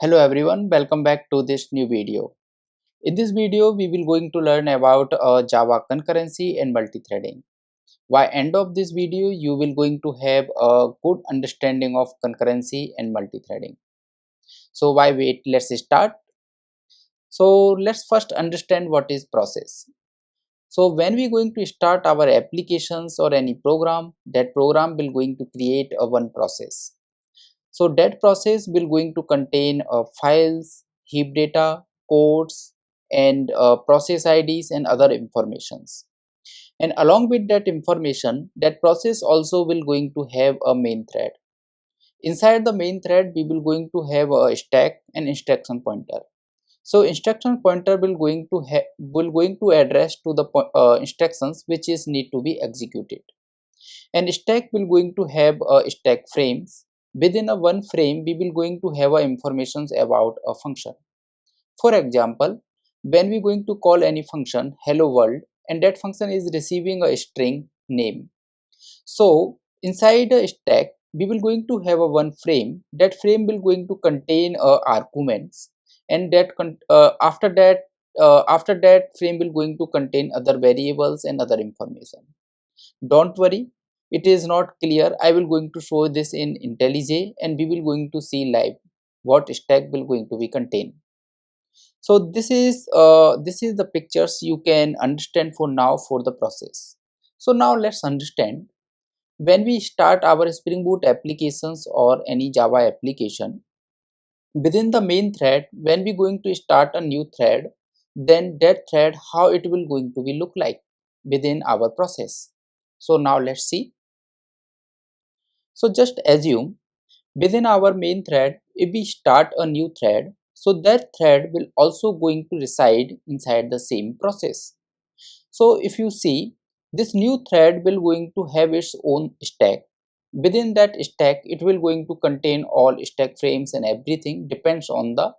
Hello everyone, welcome back to this new video. In this video, we will going to learn about Java concurrency and multithreading. By end of this video, you will going to have a good understanding of concurrency and multithreading. So why wait? Let's start. So let's first understand what is process. So when we going to start our applications or any program, that program will going to create a one process. So that process will going to contain files, heap data, codes, and process IDs and other informations. And along with that information, that process also will going to have a main thread. Inside the main thread, we will going to have a stack and instruction pointer. So instruction pointer will going to address to the instructions which is need to be executed, and stack will going to have stack frames. Within a one frame we will going to have informations about a function. For example, when we going to call any function hello world, and that function is receiving a string name, so inside a stack we will going to have a one frame. That frame will going to contain arguments, and after that frame will going to contain other variables and other information. Don't worry, it is not clear. I will going to show this in IntelliJ, and we will going to see live what stack will going to be contained. So this is the pictures you can understand for now for the process. So now let's understand, when we start our Spring Boot applications or any Java application, within the main thread, when we going to start a new thread, then that thread how it will going to be look like within our process. So now let's see. So just assume within our main thread, if we start a new thread, so that thread will also going to reside inside the same process. So if you see, this new thread will going to have its own stack. Within that stack, it will going to contain all stack frames, and everything depends on the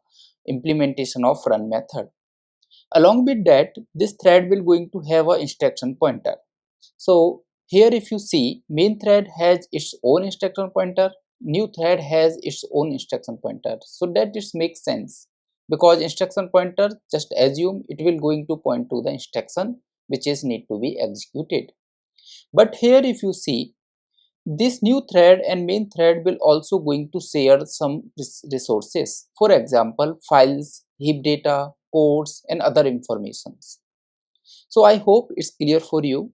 implementation of run method. Along with that, this thread will going to have a instruction pointer. So here if you see, main thread has its own instruction pointer, new thread has its own instruction pointer. So that this makes sense, because instruction pointer, just assume it will going to point to the instruction which is need to be executed. But here if you see, this new thread and main thread will also going to share some resources. For example, files, heap data, codes, and other informations. So I hope it's clear for you.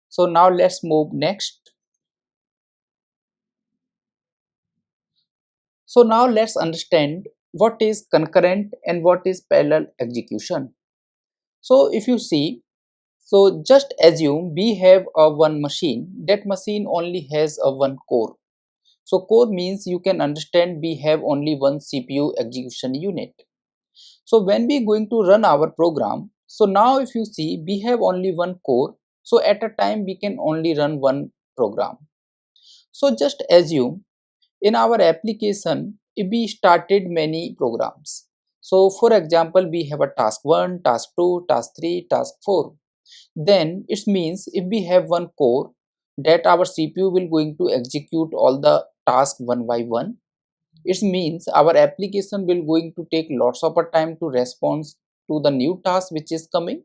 So now let's move next. So now let's understand what is concurrent and what is parallel execution. So if you see, so just assume we have a one machine. That machine only has a one core. So core means you can understand we have only one CPU execution unit. So when we going to run our program, so now if you see we have only one core, so at a time we can only run one program. So just assume in our application we started many programs. So for example, we have a task 1, task 2, task 3, task 4. Then it means if we have one core, that our CPU will going to execute all the tasks one by one. It means our application will going to take lots of time to respond to the new task which is coming.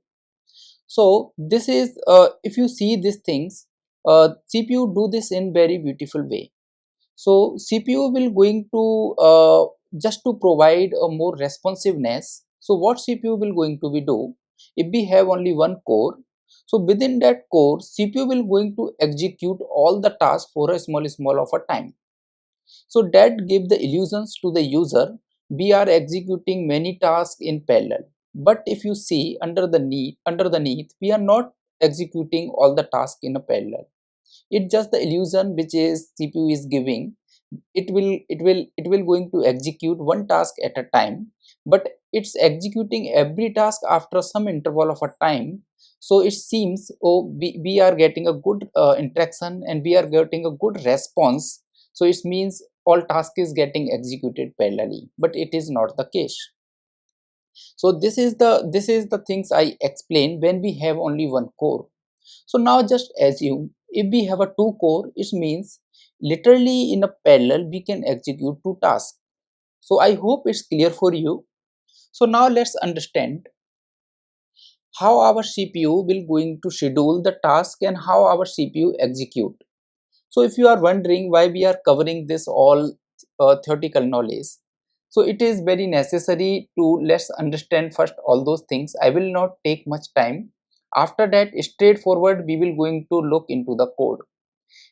So this is if you see these things, CPU do this in very beautiful way. So CPU will going to just to provide a more responsiveness. So what CPU will going to be do, if we have only one core, so within that core CPU will going to execute all the tasks for a small of a time. So that give the illusions to the user we are executing many tasks in parallel. But if you see underneath we are not executing all the tasks in a parallel. It's just the illusion which is CPU is giving. It will going to execute one task at a time, but it's executing every task after some interval of a time. So it seems, oh, we are getting a good interaction and we are getting a good response. So it means all task is getting executed parallelly, but it is not the case. So this is the things I explained when we have only one core. So now just assume if we have a two core, it means literally in a parallel we can execute two tasks. So I hope it's clear for you. So now let's understand how our CPU will going to schedule the task and how our CPU execute. So if you are wondering why we are covering this all theoretical knowledge, so it is very necessary to let's understand first all those things. I will not take much time. After that, straightforward, we will going to look into the code.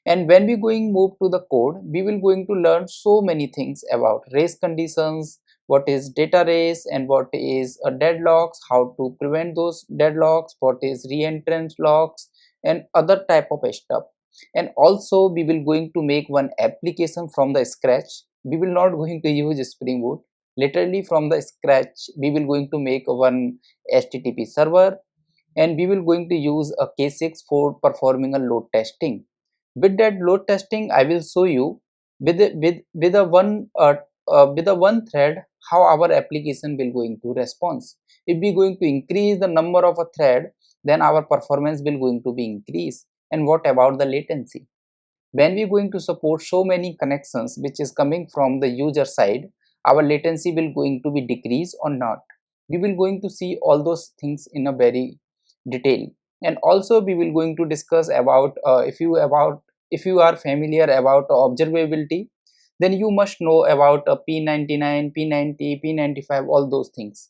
And when we going move to the code, we will going to learn so many things about race conditions, what is data race and what is a deadlocks, how to prevent those deadlocks, what is reentrance locks and other type of stuff. And also we will going to make one application from the scratch. We will not going to use Spring Boot. Literally from the scratch, we will going to make one HTTP server, and we will going to use a K6 for performing a load testing. With that load testing, I will show you with a one thread how our application will going to response. If we going to increase the number of a thread, then our performance will going to be increased. And what about the latency? When we going to support so many connections which is coming from the user side, our latency will going to be decreased or not. We will going to see all those things in a very detail. And also we will going to discuss about if you are familiar about observability, then you must know about P99, P90, P95, all those things.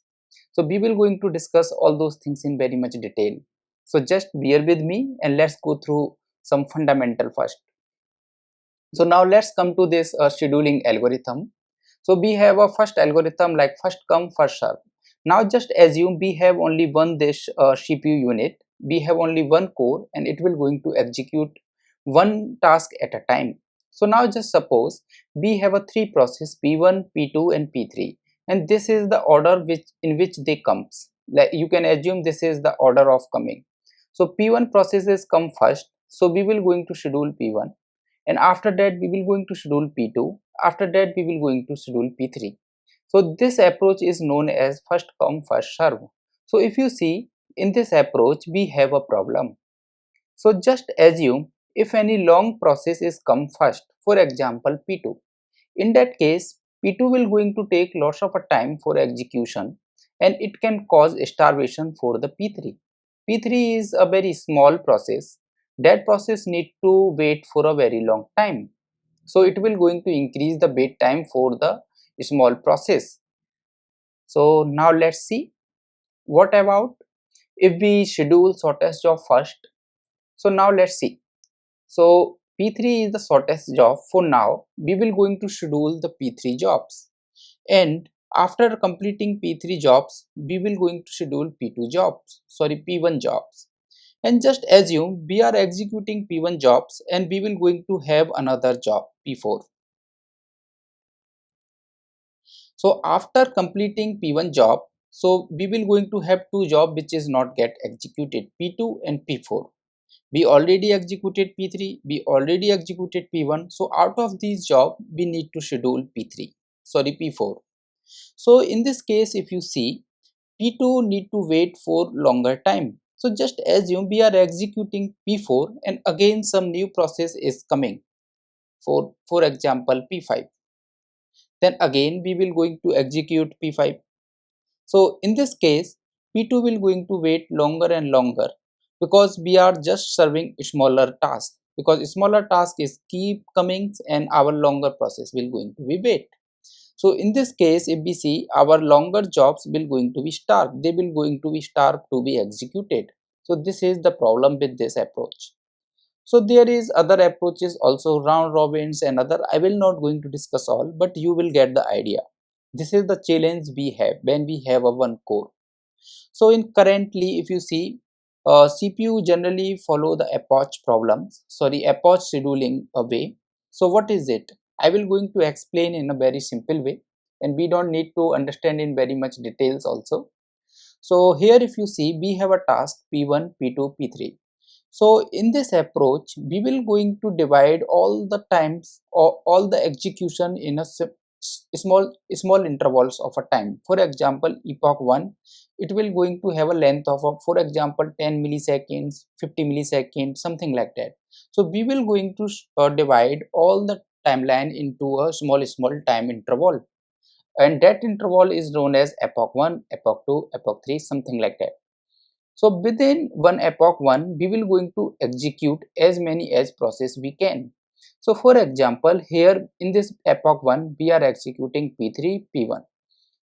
So we will going to discuss all those things in very much detail. So just bear with me and let's go through some fundamental first. So now let's come to this scheduling algorithm. So we have a first algorithm like first come first serve. Now just assume we have only one this CPU unit, we have only one core and it will going to execute one task at a time. So now just suppose we have a three process P1, P2 and P3, and this is the order which in which they comes. Like you can assume this is the order of coming. So P1 processes come first, so we will going to schedule P1, and after that we will going to schedule P2, after that we will going to schedule P3. So this approach is known as first come first serve. So if you see in this approach we have a problem. So just assume if any long process is come first, for example P2, in that case P2 will going to take lots of a time for execution and it can cause starvation for the P3. P3 is a very small process. That process need to wait for a very long time. So it will going to increase the wait time for the small process. So now let's see what about if we schedule shortest job first. So now let's see. So P3 is the shortest job. For now we will going to schedule the P3 jobs, and after completing P3 jobs we will going to schedule P2 jobs, sorry P1 jobs. And just assume we are executing P1 jobs and we will going to have another job P4. So after completing P1 job, so we will going to have two job which is not get executed, P2 and P4. We already executed P3, we already executed P1. So out of these job we need to schedule P3, sorry P4. So in this case if you see, P2 need to wait for longer time. So just assume we are executing P4 and again some new process is coming for example P5. Then again we will going to execute P5. So in this case, P2 will going to wait longer and longer because we are just serving smaller task, because smaller task is keep coming and our longer process will going to be wait. So in this case, if we see our longer jobs will going to be starved, they will going to be starved to be executed. So this is the problem with this approach. So there is other approaches also, round robins and other. I will not going to discuss all, but you will get the idea. This is the challenge we have when we have a one core. So in currently if you see, CPU generally follow the approach problems, sorry approach scheduling way. So what is it? I will going to explain in a very simple way, and we don't need to understand in very much details also. So here if you see we have a task P1, P2, P3. So in this approach we will going to divide all the times or all the execution in a small intervals of a time. For example epoch 1, it will going to have a length of for example 10 milliseconds, 50 milliseconds, something like that. So we will going to divide all the timeline into a small time interval. and that interval is known as epoch 1, epoch 2, epoch 3, something like that. So within one epoch 1, we will going to execute as many as process we can. So for example, here in this epoch 1, we are executing P3, P1.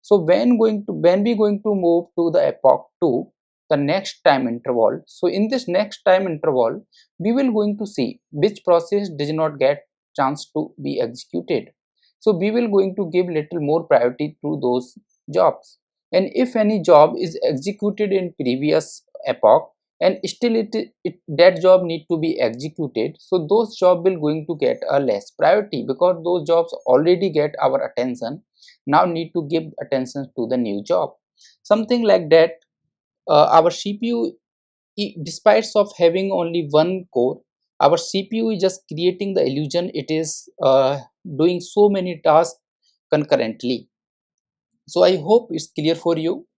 So when we going to move to the epoch 2, the next time interval. So in this next time interval, we will going to see which process does not get chance to be executed. So we will going to give little more priority to those jobs. And if any job is executed in previous epoch and still that job need to be executed, so those job will going to get a less priority because those jobs already get our attention, now need to give attention to the new job, something like that. Our CPU, despite of having only one core, our CPU is just creating the illusion it is doing so many tasks concurrently. So I hope it's clear for you.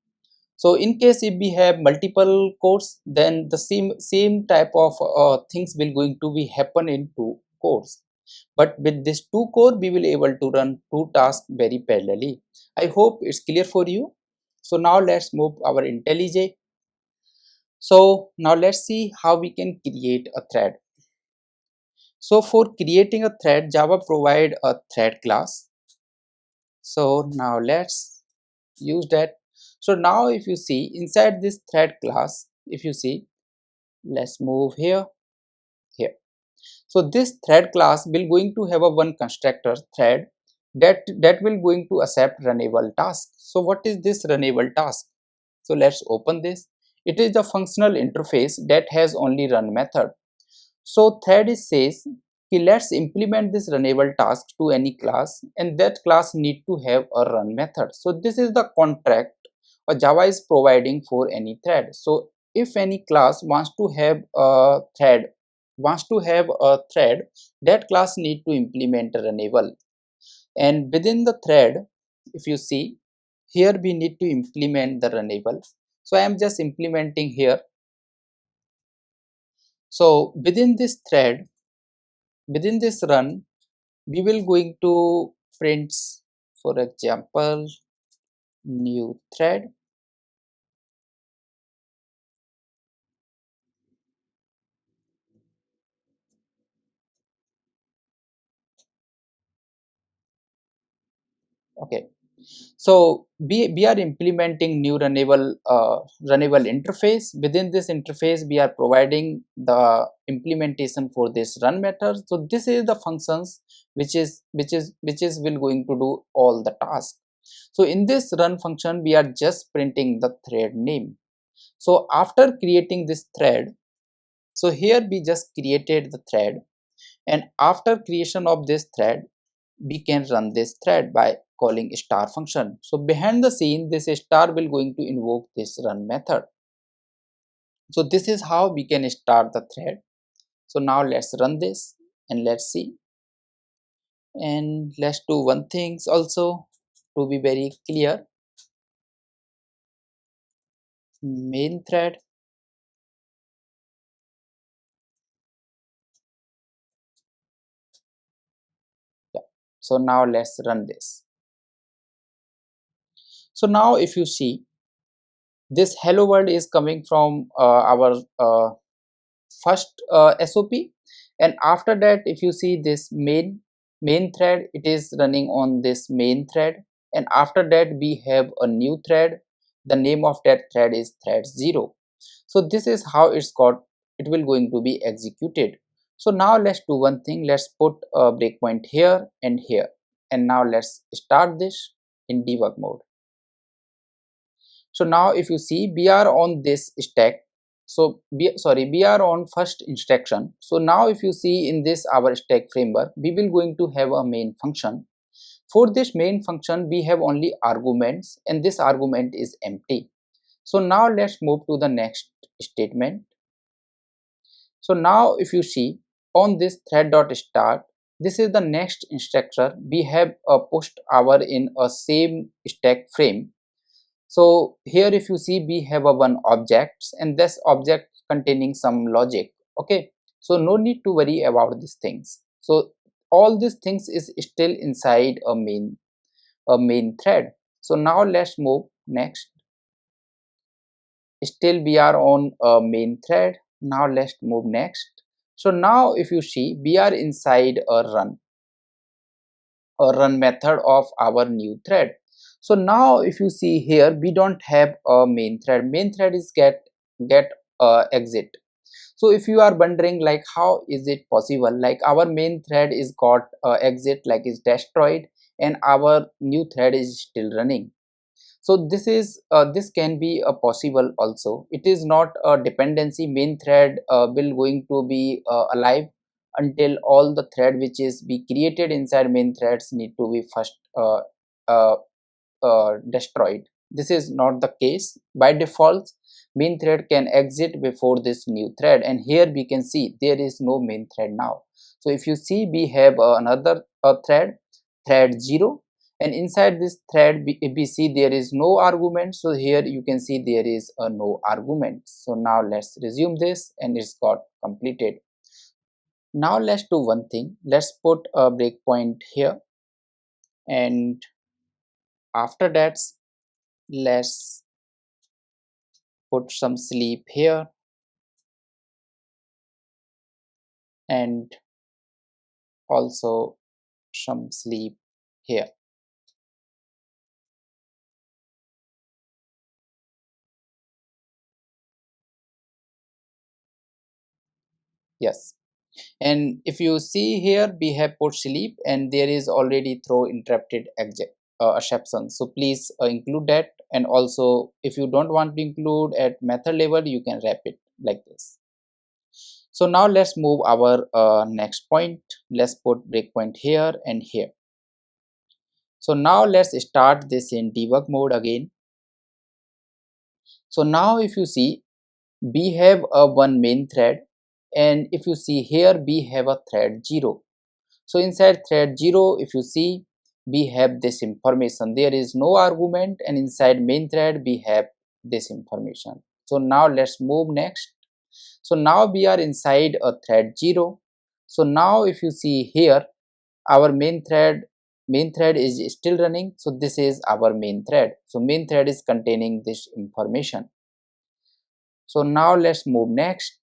So in case if we have multiple cores, then the same type of things will going to be happen in two cores. But with this two core, we will able to run two tasks very parallelly. I hope it's clear for you. So now let's move our IntelliJ. So now let's see how we can create a thread. So for creating a thread, Java provide a thread class. So now let's use that. So now if you see inside this thread class, if you see, let's move here. So this thread class will going to have a one constructor thread that will going to accept runnable task. So what is this runnable task? So let's open this. It is the functional interface that has only run method. So thread is says, okay, let's implement this runnable task to any class, and that class need to have a run method. So this is the contract Java is providing for any thread. So if any class wants to have a thread, that class need to implement a runnable. And within the thread, if you see here, we need to implement the runnable. So I am just implementing here. So within this thread, within this run, we will going to print, for example, new thread. Okay, so we are implementing new runnable interface. Within this interface, we are providing the implementation for this run method. So this is the functions which is will going to do all the tasks. So in this run function, we are just printing the thread name. So after creating this thread, so here we just created the thread, and after creation of this thread, we can run this thread by calling star function. So behind the scene, this star will going to invoke this run method. So this is how we can start the thread. So now let's run this and let's see. And let's do one things also to be very clear. Main thread. Yeah. So now let's run this. So now if you see, this hello world is coming from our first SOP, and after that, if you see this main thread, it is running on this main thread, and after that we have a new thread. The name of that thread is thread 0. So this is how it will going to be executed. So now let's do one thing. Let's put a breakpoint here and here, and now let's start this in debug mode. So now if you see, we are on this stack. So we are on first instruction. So now if you see in this our stack framework, we will going to have a main function. For this main function, we have only arguments, and this argument is empty. So now let's move to the next statement. So now if you see on this thread.start, this is the next instructor. We have pushed our in a same stack frame. So here if you see, we have a one objects, and this object containing some logic. Okay, so no need to worry about these things. So all these things is still inside a main. a main thread. So now let's move next. Still we are on a main thread. Now let's move next. So now if you see, we are inside a run method of our new thread. So now if you see here, we don't have a main thread. Main thread is get exit. So if you are wondering like how is it possible, like our main thread is got exit, like is destroyed, and our new thread is still running. So this can be a possible also. It is not a dependency. Main thread will going to be alive until all the thread which is be created inside main threads need to be first uh, destroyed. This is not the case. By default, main thread can exit before this new thread, and here we can see there is no main thread now. So if you see, we have another thread 0, and inside this thread we see there is no argument. So here you can see there is no argument. So now let's resume this, and it's got completed. Now let's do one thing. Let's put a breakpoint here, and after that let's put some sleep here, and also some sleep here. Yes, and if you see here, we have put sleep, and there is already throw interrupted exception. So please include that, and also if you don't want to include at method level, you can wrap it like this. So now let's move our next point. Let's put breakpoint here and here. So now let's start this in debug mode again. So now if you see, we have a one main thread, and if you see here, we have a thread 0. So inside thread 0, if you see, we have this information. There is no argument, and inside main thread we have this information. So now let's move next. So now we are inside a thread 0. So now if you see here, our main thread is still running. So this is our main thread. So main thread is containing this information. So now let's move next.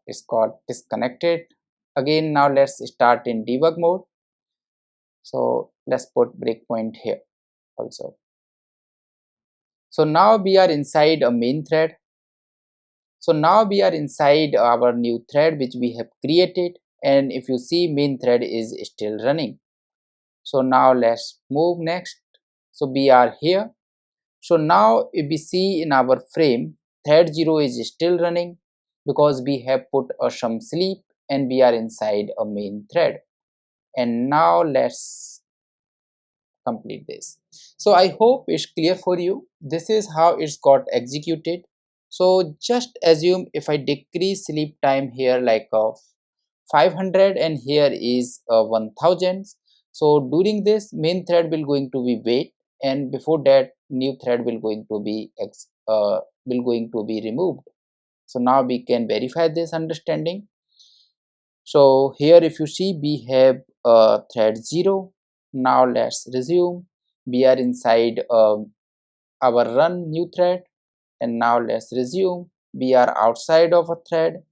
It's got disconnected again. Now let's start in debug mode. So let's put breakpoint here also. So now we are inside a main thread. So now we are inside our new thread which we have created, and if you see, main thread is still running. So now let's move next. So we are here. So now if we see in our frame, thread 0 is still running because we have put some sleep, and we are inside a main thread. And now let's complete this. So I hope it's clear for you. This is how it's got executed. So just assume if I decrease sleep time here like of 500, and here is 1000. So during this, main thread will going to be wait, and before that new thread will going to be removed. So now we can verify this understanding. So here if you see, we have thread 0. Now let's resume. We are inside our run new thread, and now let's resume. We are outside of a thread,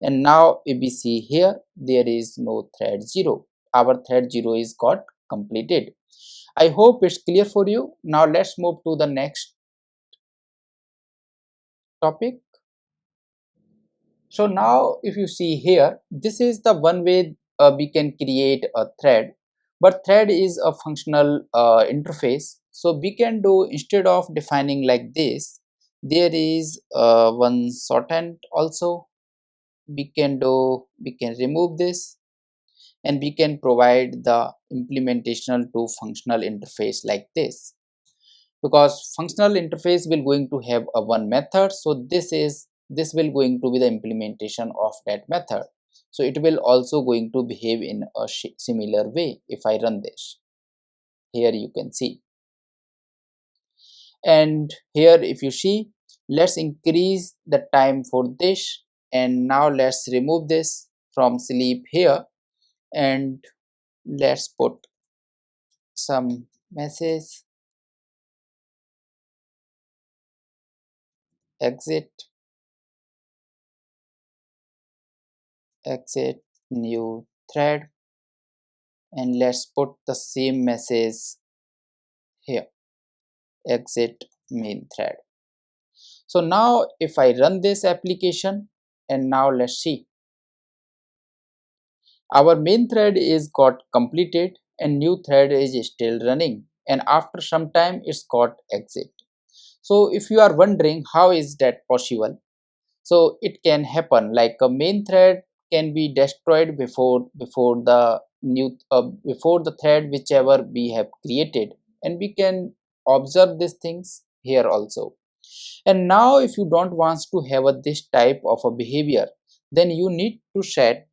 and now if we see here, there is no thread 0. Our thread 0 is got completed. I hope it's clear for you. Now let's move to the next topic. So now if you see here, this is the one way we can create a thread, but thread is a functional interface. So we can do, instead of defining like this, there is one shorthand also. We can remove this, and we can provide the implementation to functional interface like this, because functional interface will going to have a one method. So this will going to be the implementation of that method. So it will also going to behave in a similar way. If I run this, here you can see, and here if you see, let's increase the time for this, and now let's remove this from sleep here, and let's put some message, exit, exit new thread, and let's put the same message here, exit main thread. So now if I run this application, and now let's see, our main thread is got completed and new thread is still running, and after some time it's got exit. So if you are wondering how is that possible, so it can happen like a main thread can be destroyed before the new before the thread whichever we have created, and we can observe these things here also. And now if you don't want to have this type of a behavior, then you need to set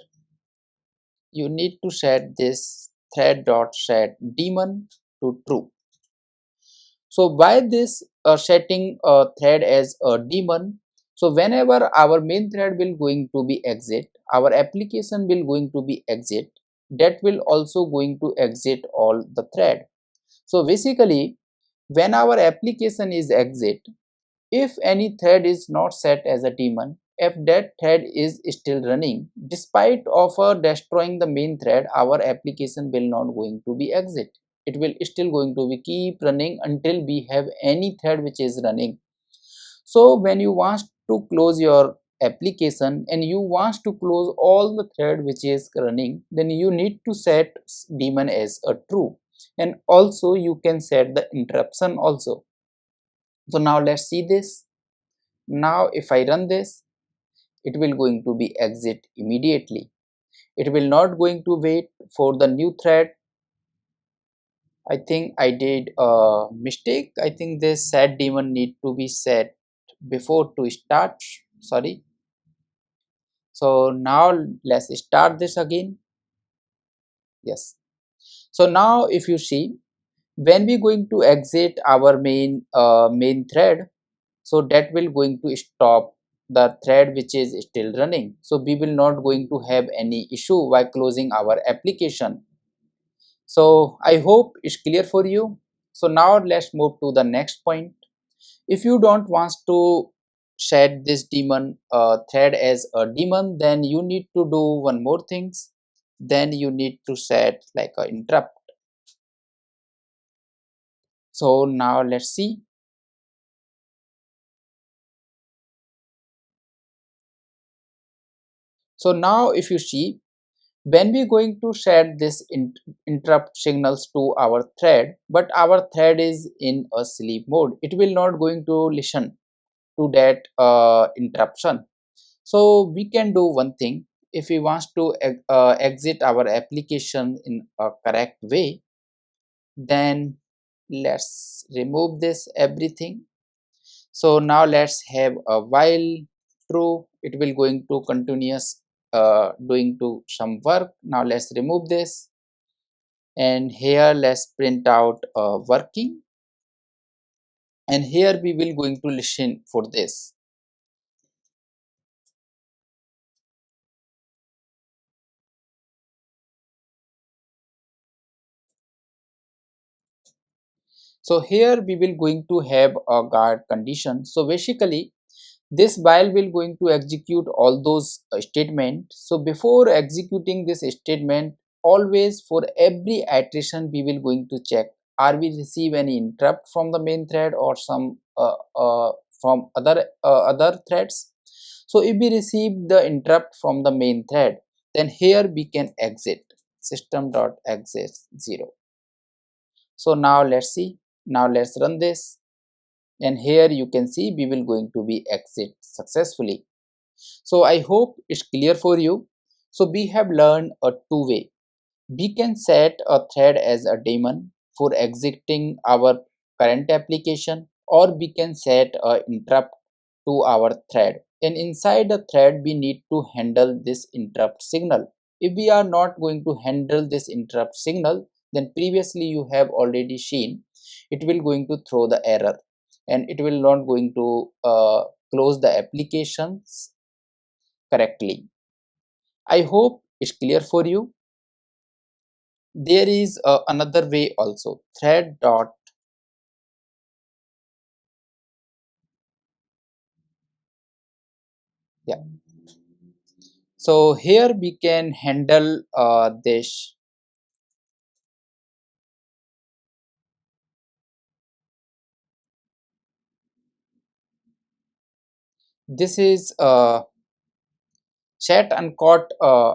this thread dot set daemon to true. So by this setting a thread as a daemon, so whenever our main thread will going to be exit, our application will going to be exit, that will also going to exit all the thread. So basically when our application is exit, if any thread is not set as a daemon, if that thread is still running, despite of destroying the main thread, our application will not going to be exit. It will still going to be keep running until we have any thread which is running. So when you want to close your application and you want to close all the thread which is running, then you need to set daemon as a true, and also you can set the interruption also. So now let's see this. Now if I run this, it will going to be exit immediately. It will not going to wait for the new thread. I think I did a mistake. I think this set daemon need to be set before to start. Sorry. So now let's start this again. Yes. So now if you see, when we going to exit our main thread, so that will going to stop the thread which is still running. So we will not going to have any issue while closing our application. So I hope it's clear for you. So now let's move to the next point. If you don't want to set this daemon thread as a daemon, then you need to do one more things. Then you need to set like a interrupt. So now let's see. So now if you see, when we going to set this interrupt signals to our thread, but our thread is in a sleep mode, it will not going to listen to that interruption. So we can do one thing. If we want to exit our application in a correct way, then let's remove this everything. So now let's have a while true, it will going to continuous doing to some work. Now let's remove this, and here let's print out working, and here we will going to listen for this. So here we will going to have a guard condition. So basically this while will going to execute all those statements. So before executing this statement, always for every iteration we will going to check, are we receive any interrupt from the main thread or some from other threads. So if we receive the interrupt from the main thread, then here we can exit system.exit 0. So now let's see. Now let's run this, and here you can see we will going to be exit successfully. So I hope it's clear for you. So we have learned a two-way. We can set a thread as a daemon for exiting our current application, or we can set a interrupt to our thread, and inside the thread we need to handle this interrupt signal. If we are not going to handle this interrupt signal, then previously you have already seen it will going to throw the error, and it will not going to close the applications correctly. I hope it's clear for you. there is another way also, thread dot, yeah. So here we can handle this. This is chat uncaught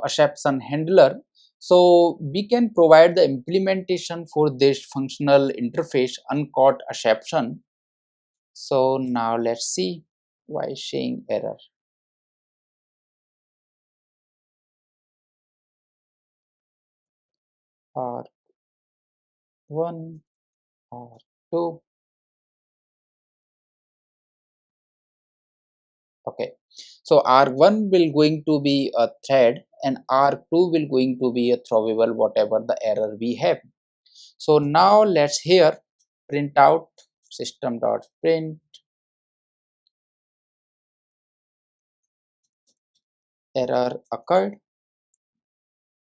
exception handler. So we can provide the implementation for this functional interface uncaught exception. So now let's see why showing error. R1, R2. Okay, so R1 will going to be a thread and R2 will going to be a throwable whatever the error we have. So now let's here print out system.print error occurred,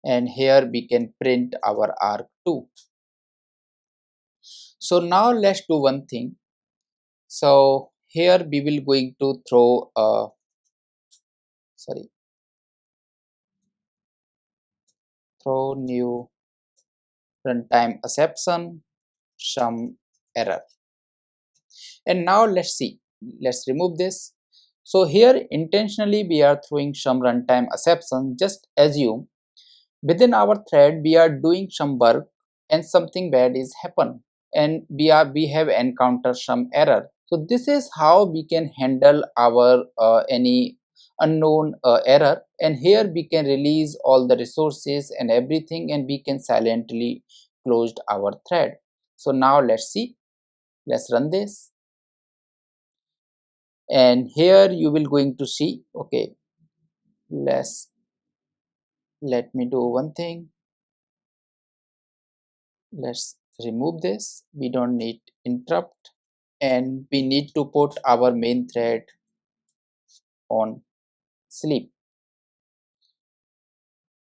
and here we can print our arc2. So now let's do one thing. So here we will going to throw a throw new runtime exception some error, and now let's see, let's remove this. So here intentionally we are throwing some runtime exception. Just assume within our thread we are doing some work and something bad is happen, and we have encountered some error. So this is how we can handle our any unknown error, and here we can release all the resources and everything, and we can silently closed our thread. So now let's see, let's run this, and here you will going to see, okay, let's let me do one thing. Let's remove this, we don't need interrupt, and we need to put our main thread on sleep.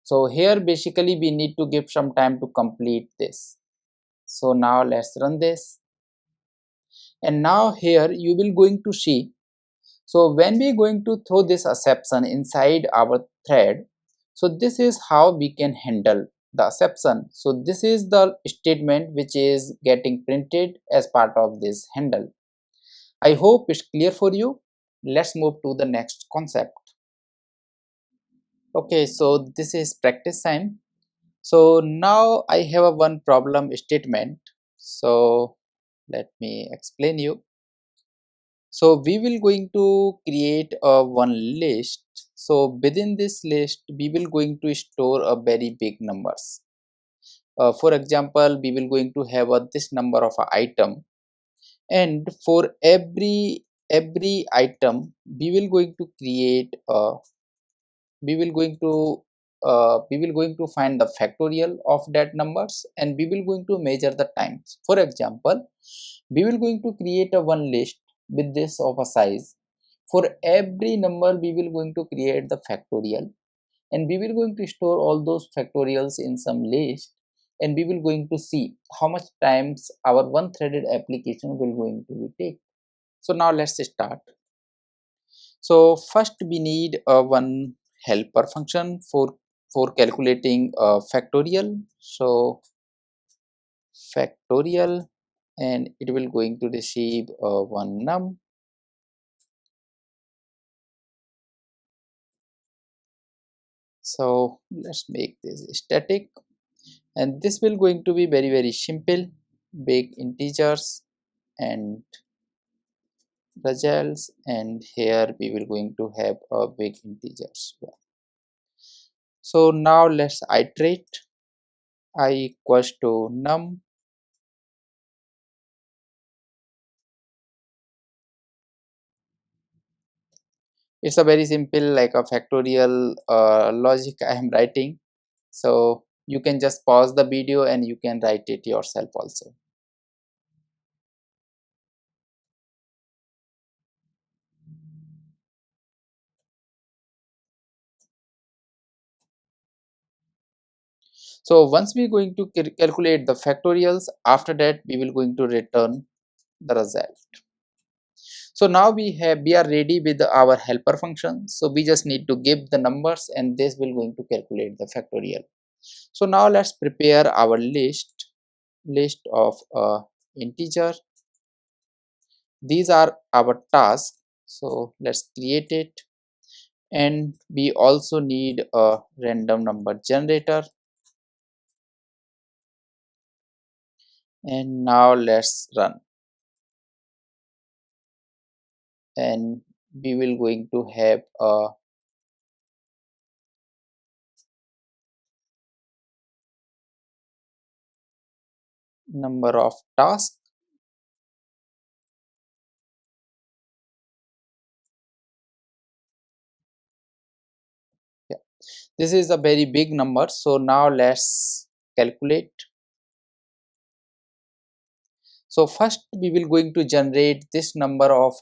So here basically we need to give some time to complete this. So now let's run this, and now here you will going to see, so when we going to throw this exception inside our thread, so this is how we can handle the exception. So this is the statement which is getting printed as part of this handle. I hope it's clear for you. Let's move to the next concept. Okay, so this is practice time. So now I have a one problem statement. So let me explain you. So we will going to create a one list. So within this list, we will going to store a very big numbers. For example, we will going to have this number of a item, and for every item, we will going to create a we will going to find the factorial of that numbers, and we will going to measure the times. For example, we will going to create a one list with this of a size. For every number we will going to create the factorial, and we will going to store all those factorials in some list, and we will going to see how much times our one threaded application will going to take. So now let's start. So first we need one helper function for calculating factorial. So factorial, and it will going to receive one num. So let's make this static, and this will going to be very simple, big integers and results, and here we will going to have a big integers. So now let's iterate. I equals to num. It's a very simple like a factorial logic I am writing. So you can just pause the video and you can write it yourself also. So once we going to calculate the factorials, after that we will going to return the result. So now we are ready with our helper function. So we just need to give the numbers and this will going to calculate the factorial. So now let's prepare our list of integer. These are our tasks. So let's create it, and we also need a random number generator. And now let's run, and we will going to have a number of tasks. Yeah, this is a very big number. So now let's calculate. So first we will going to generate this number of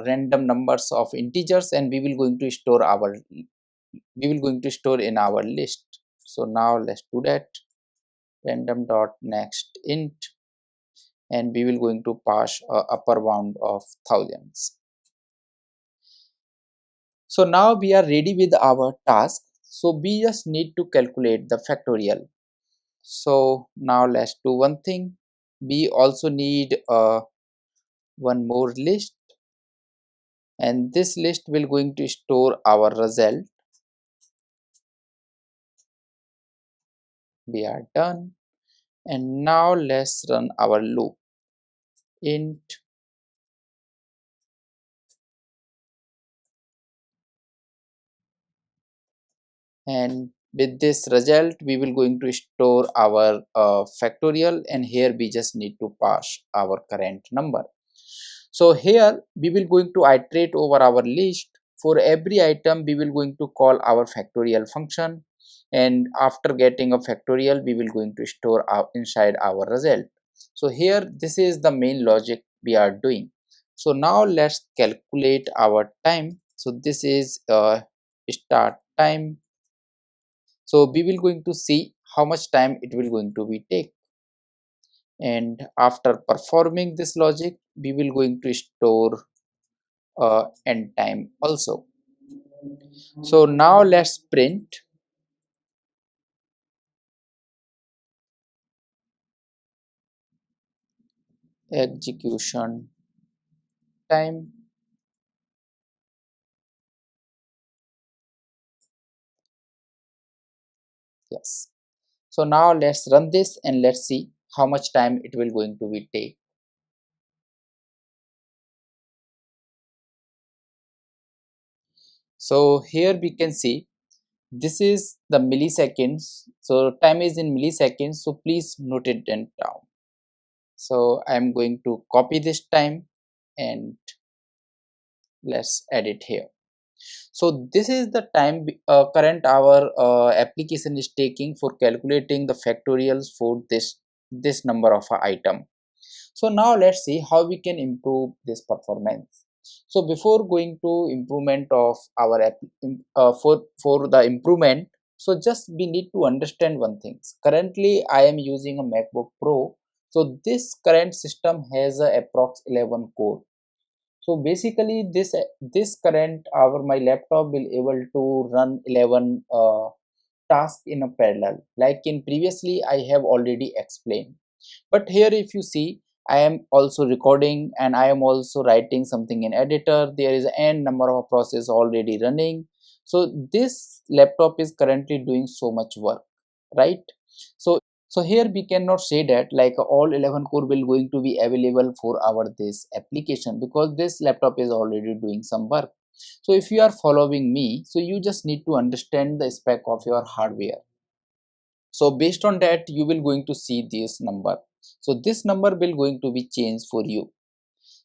random numbers of integers, and we will going to store in our list. So now let's do that. Random dot next int, and we will going to pass a upper bound of thousands. So now we are ready with our task. So we just need to calculate the factorial. So now let's do one thing. We also need one more list, and this list will going to store our result. We are done, and now let's run our loop. Int, and with this result we will going to store our factorial, and here we just need to pass our current number. So here we will going to iterate over our list. For every item we will going to call our factorial function, and after getting a factorial we will going to store inside our result. So here this is the main logic we are doing. So now let's calculate our time. So this is start time. So we will going to see how much time it will going to be take, and after performing this logic we will going to store end time also. So now let's print execution time. Yes. So now let's run this and let's see how much time it will going to be take. So here we can see this is the milliseconds. So time is in milliseconds. So please note it down. So I'm going to copy this time and let's add it here. So this is the time current our application is taking for calculating the factorials for this number of item. So now let's see how we can improve this performance. So before going to improvement of our app, for the improvement, so just we need to understand one thing. Currently I am using a MacBook Pro. So this current system has a approx 11 core. So basically this current our my laptop will able to run 11 tasks in a parallel, like in previously I have already explained. But here if you see, I am also recording and I am also writing something in editor. There is n number of process already running. So this laptop is currently doing so much work, right? So here we cannot say that like all 11 core will going to be available for our this application, because this laptop is already doing some work. So if you are following me, so you just need to understand the spec of your hardware. So based on that you will going to see this number. So this number will going to be changed for you.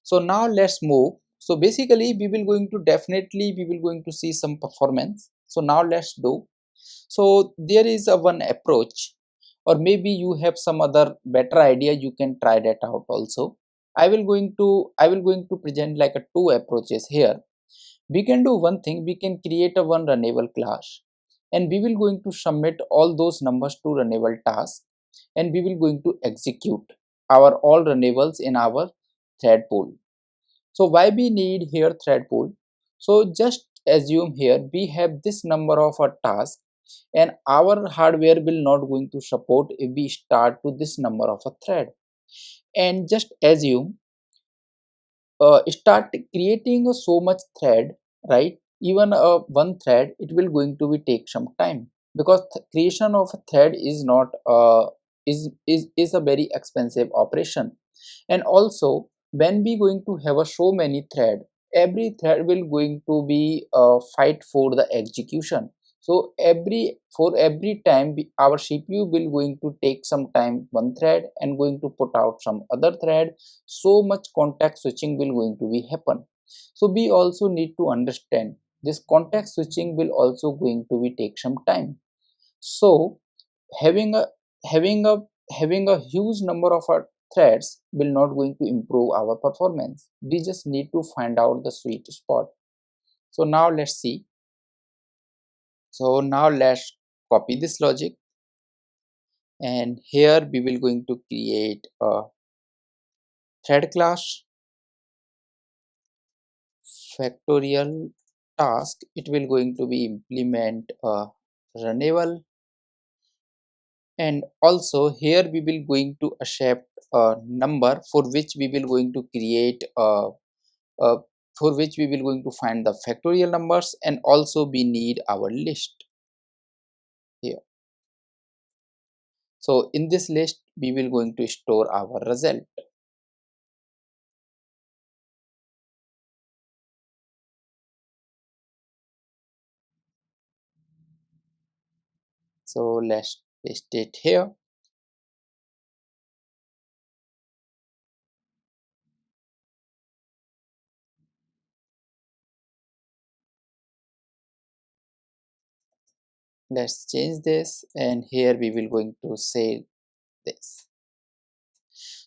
So now let's move. So basically we will going to definitely we will going to see some performance. So now let's do. So there is a one approach, or maybe you have some other better idea, you can try that out also. I will going to present like a two approaches here. We can do one thing, we can create a one runnable class, and we will going to submit all those numbers to runnable task, and we will going to execute our all runnables in our thread pool. So why we need here thread pool? So just assume here we have this number of a task, and our hardware will not going to support if we start to this number of a thread. And just assume start creating so much thread, right? Even one thread, it will going to be take some time, because creation of a thread is not is a very expensive operation. And also when we going to have a so many thread, every thread will going to be fight for the execution. So for every time our CPU will going to take some time one thread and going to put out some other thread, so much context switching will going to be happen. So we also need to understand this context switching will also going to be take some time. So having a having a having a huge number of our threads will not going to improve our performance. We just need to find out the sweet spot. So now let's see. So now let's copy this logic, and here we will going to create a thread class factorial task. It will going to be implement a runnable, and also here we will going to accept a number for which we will going to create a for which we will going to find the factorial numbers, and also we need our list here. So in this list we will going to store our result. So let's paste it here. Let's change this, and here we will going to say this.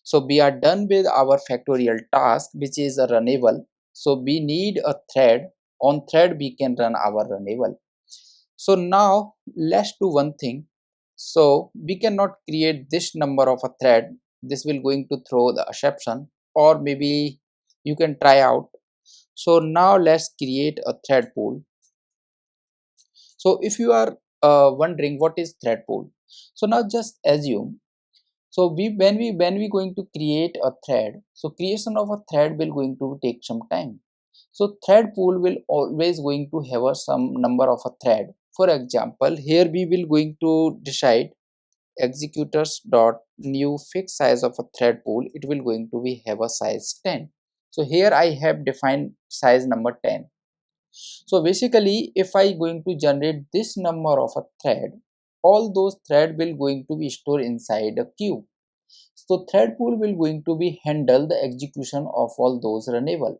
So we are done with our factorial task, which is a runnable. So we need a thread. On thread we can run our runnable. So now let's do one thing. So we cannot create this number of a thread. This will going to throw the exception, or maybe you can try out. So now let's create a thread pool. So if you are wondering what is thread pool, so now just assume. So when we going to create a thread, so creation of a thread will going to take some time. So thread pool will always going to have some number of a thread. For example, here we will going to decide executors dot new fixed size of a thread pool. It will going to be have a size 10. So here I have defined size number 10. So basically if I going to generate this number of a thread, all those thread will going to be stored inside a queue. So thread pool will going to be handle the execution of all those runnable.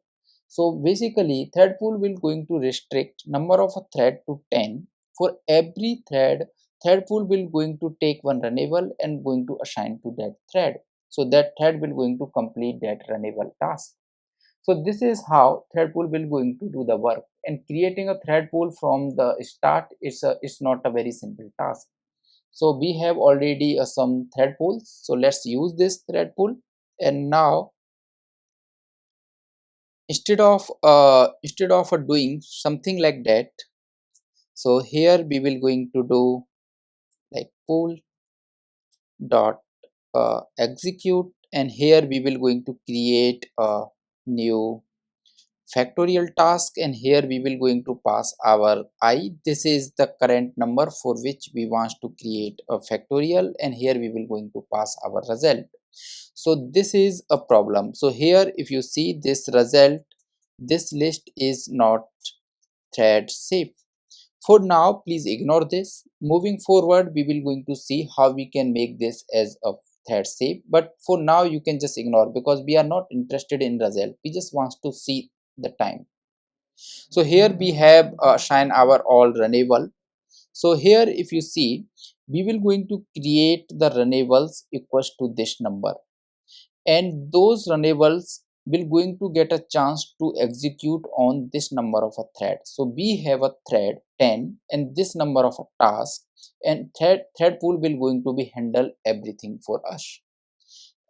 So basically thread pool will going to restrict number of a thread to 10. For every thread, thread pool will going to take one runnable and going to assign to that thread. So that thread will going to complete that runnable task. So this is how thread pool will going to do the work. And creating a thread pool from the start is not a very simple task. So we have already some thread pools. So let's use this thread pool. And now instead of doing something like that, so here we will going to do like pool dot execute, and here we will going to create a new factorial task, and here we will going to pass our I. This is the current number for which we want to create a factorial, and here we will going to pass our result. So this is a problem. So here if you see this result, this list is not thread safe. For now please ignore this. Moving forward we will going to see how we can make this as a thread safe, but for now you can just ignore, because we are not interested in result, we just want to see the time. So here we have assign our all runnable. So here if you see, we will going to create the runnables equals to this number, and those runnables will going to get a chance to execute on this number of a thread. So we have a thread 10 and this number of a task, and thread pool will going to be handle everything for us.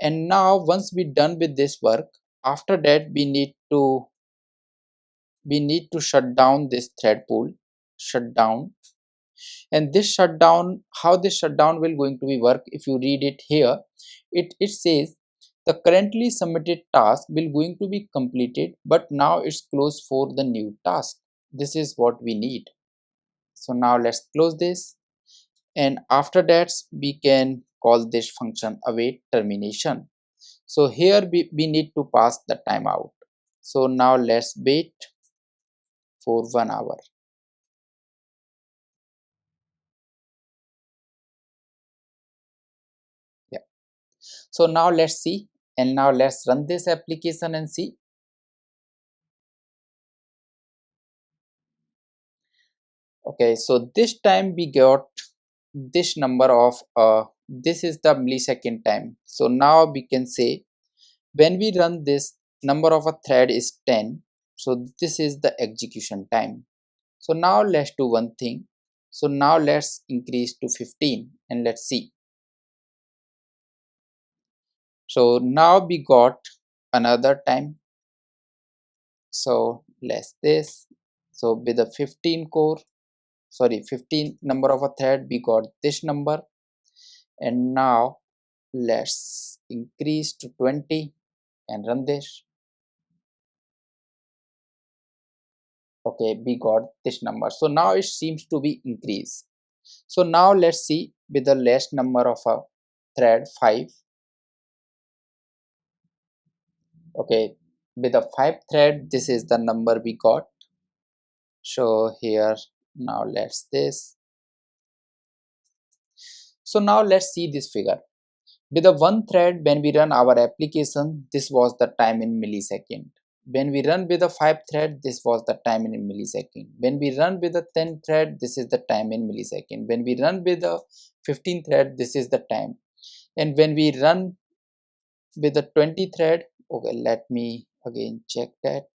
And now once we done with this work, after that we need to shut down this thread pool, shut down. And this shutdown, how this shutdown will going to be work, if you read it here, it says the currently submitted task will going to be completed, but now it's closed for the new task. This is what we need. So now let's close this, and after that we can call this function await termination. So here we need to pass the timeout. So now let's wait for 1 hour. Yeah. So now let's see, and now let's run this application and see. Okay, so this time we got this number of this is the millisecond time. So now we can say when we run this, number of a thread is 10. So this is the execution time. So now let's do one thing. So now let's increase to 15 and let's see. So now we got another time. So let's this. So with the 15 number of a thread, we got this number. And now let's increase to 20 and run this. Okay, we got this number. So now it seems to be increased. So now let's see with the last number of a thread 5. Okay, with the 5 thread, this is the number we got. So here now let's this. So now let's see this figure. With the 1 thread, when we run our application, this was the time in millisecond. When we run with the 5 thread, this was the time in millisecond. When we run with the 10 thread, this is the time in millisecond. When we run with the 15 thread, this is the time. And when we run with the 20 thread, okay, let me again check that.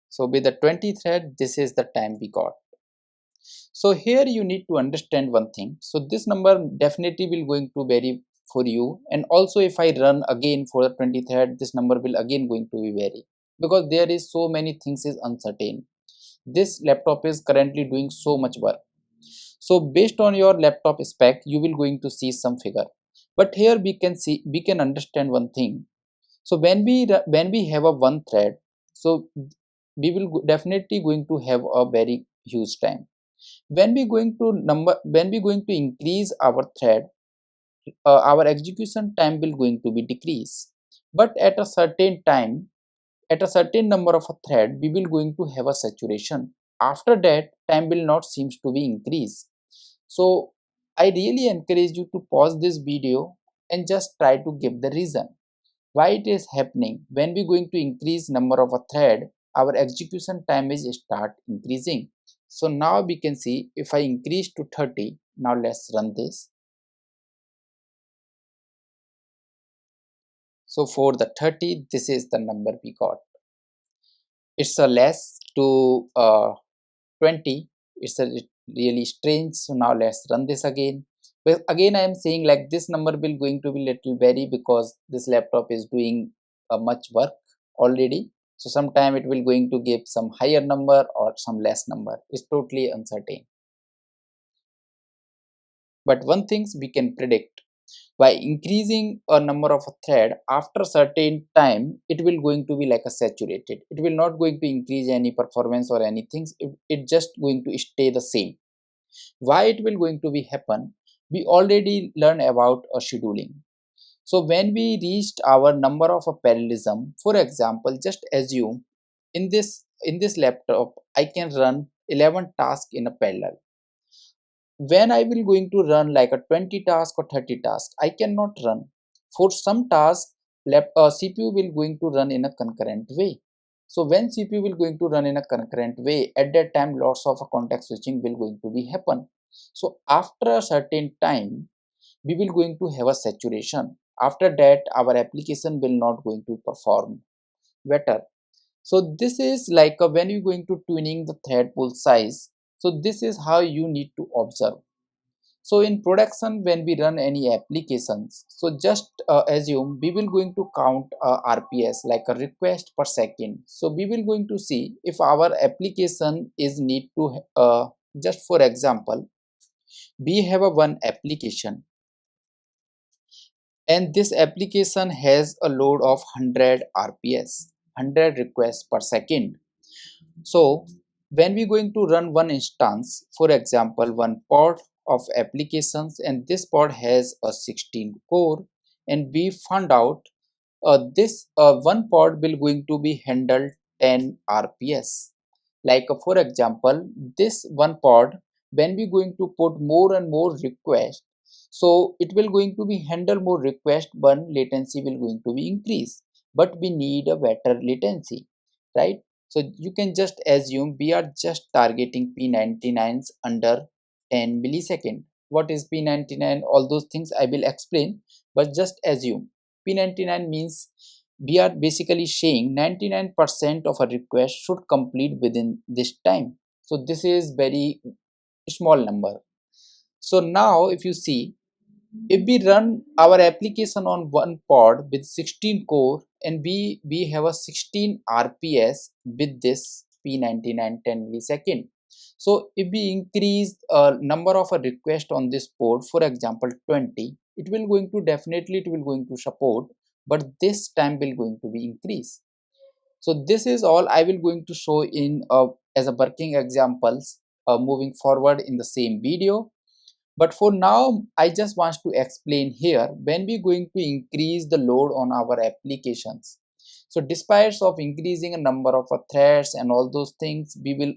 So with the 20 thread, this is the time we got. So here you need to understand one thing. So this number definitely will going to vary for you, and also if I run again for the 20 thread, this number will again going to be vary, because there is so many things is uncertain. This laptop is currently doing so much work. So based on your laptop spec, you will going to see some figure. But here we can understand one thing. So when we have a 1 thread, so we will definitely going to have a very huge time. When we going to increase our thread, our execution time will going to be decrease. But at a certain time, at a certain number of a thread, we will going to have a saturation. After that, time will not seems to be increase. So I really encourage you to pause this video and just try to give the reason why it is happening. When we going to increase number of a thread, our execution time is start increasing. So now we can see if I increase to 30, now let's run this. So for the 30, this is the number we got. It's a less to 20. It's a really strange. So now let's run this again. But again, I am saying like this number will going to be little vary, because this laptop is doing much work already. So sometime it will going to give some higher number or some less number. It's totally uncertain. But one things we can predict, by increasing a number of a thread, after certain time it will going to be like a saturated. It will not going to increase any performance or anything. It just going to stay the same. Why it will going to be happen? We already learned about a scheduling. So when we reached our number of a parallelism, for example, just assume in this laptop I can run 11 tasks in a parallel. When I will going to run like a 20 task or 30 task, I cannot run. For some tasks, CPU will going to run in a concurrent way. So when CPU will going to run in a concurrent way, at that time lots of context switching will going to be happen. So after a certain time, we will going to have a saturation. After that our application will not going to perform better. So this is like when you're going to tuning the thread pool size. So this is how you need to observe. So in production, when we run any applications, so just assume we will going to count RPS like a request per second. So we will going to see if our application is need to just for example, we have a one application and this application has a load of 100 RPS, 100 requests per second. So when we going to run one instance, for example, one pod of applications, and this pod has a 16 core, and we found out this one pod will going to be handled 10 RPS. Like for example, this one pod, when we going to put more and more requests, so it will going to be handle more request, one latency will going to be increase, but we need a better latency, right? So you can just assume we are just targeting P99s under 10 millisecond. What is P99? All those things I will explain, but just assume P99 means we are basically saying 99% of a request should complete within this time. So this is very small number. So now if you see, if we run our application on one pod with 16 core and we have a 16 RPS with this P99 10 millisecond. So if we increase number of a request on this port, for example 20, it will going to definitely it will going to support, but this time will going to be increase. So this is all I will going to show in as a working examples moving forward in the same video. But for now, I just want to explain here when we going to increase the load on our applications. So despite of increasing a number of threads and all those things, we will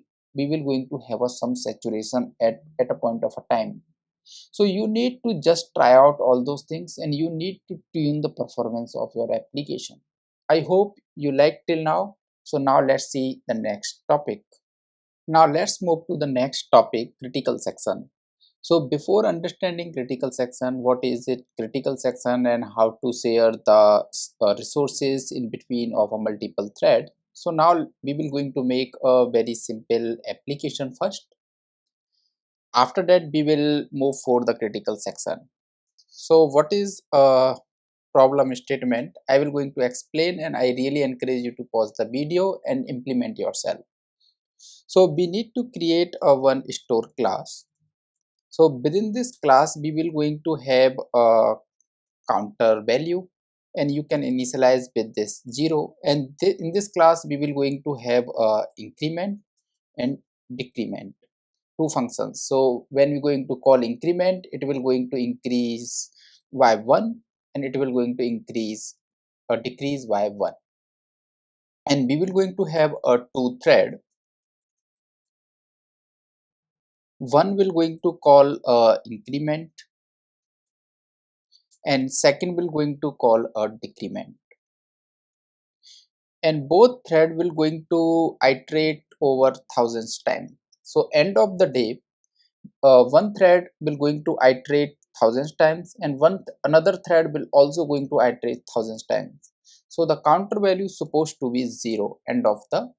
going to have some saturation at a point of a time. So you need to just try out all those things and you need to tune the performance of your application. I hope you like till now. So now let's see the next topic. Now let's move to the next topic, critical section. So before understanding critical section, what is it critical section and how to share the resources in between of a multiple thread. So now we will going to make a very simple application first. After that we will move for the critical section. So what is a problem statement? I will going to explain and I really encourage you to pause the video and implement yourself. So we need to create a one store class. So within this class we will going to have a counter value and you can initialize with this 0, and in this class we will going to have a increment and decrement, two functions. So when we going to call increment, it will going to increase y1 and it will going to increase or decrease y1, and we will going to have a two thread. One will going to call increment and second will going to call a decrement, and both thread will going to iterate over thousands time. So end of the day, one thread will going to iterate thousands times and another thread will also going to iterate thousands times. So the counter value is supposed to be 0 end of the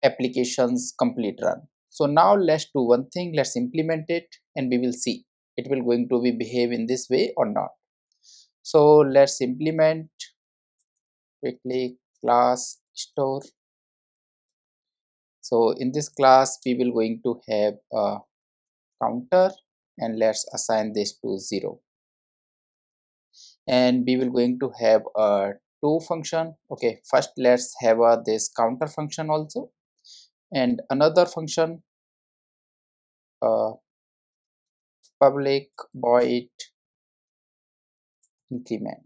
application's complete run. So now let's do one thing, let's implement it and we will see it will going to be behave in this way or not. So let's implement quickly class store. So in this class we will going to have a counter and let's assign this to 0, and we will going to have a two function. Okay, first let's have this counter function also and another function, uh, public void increment.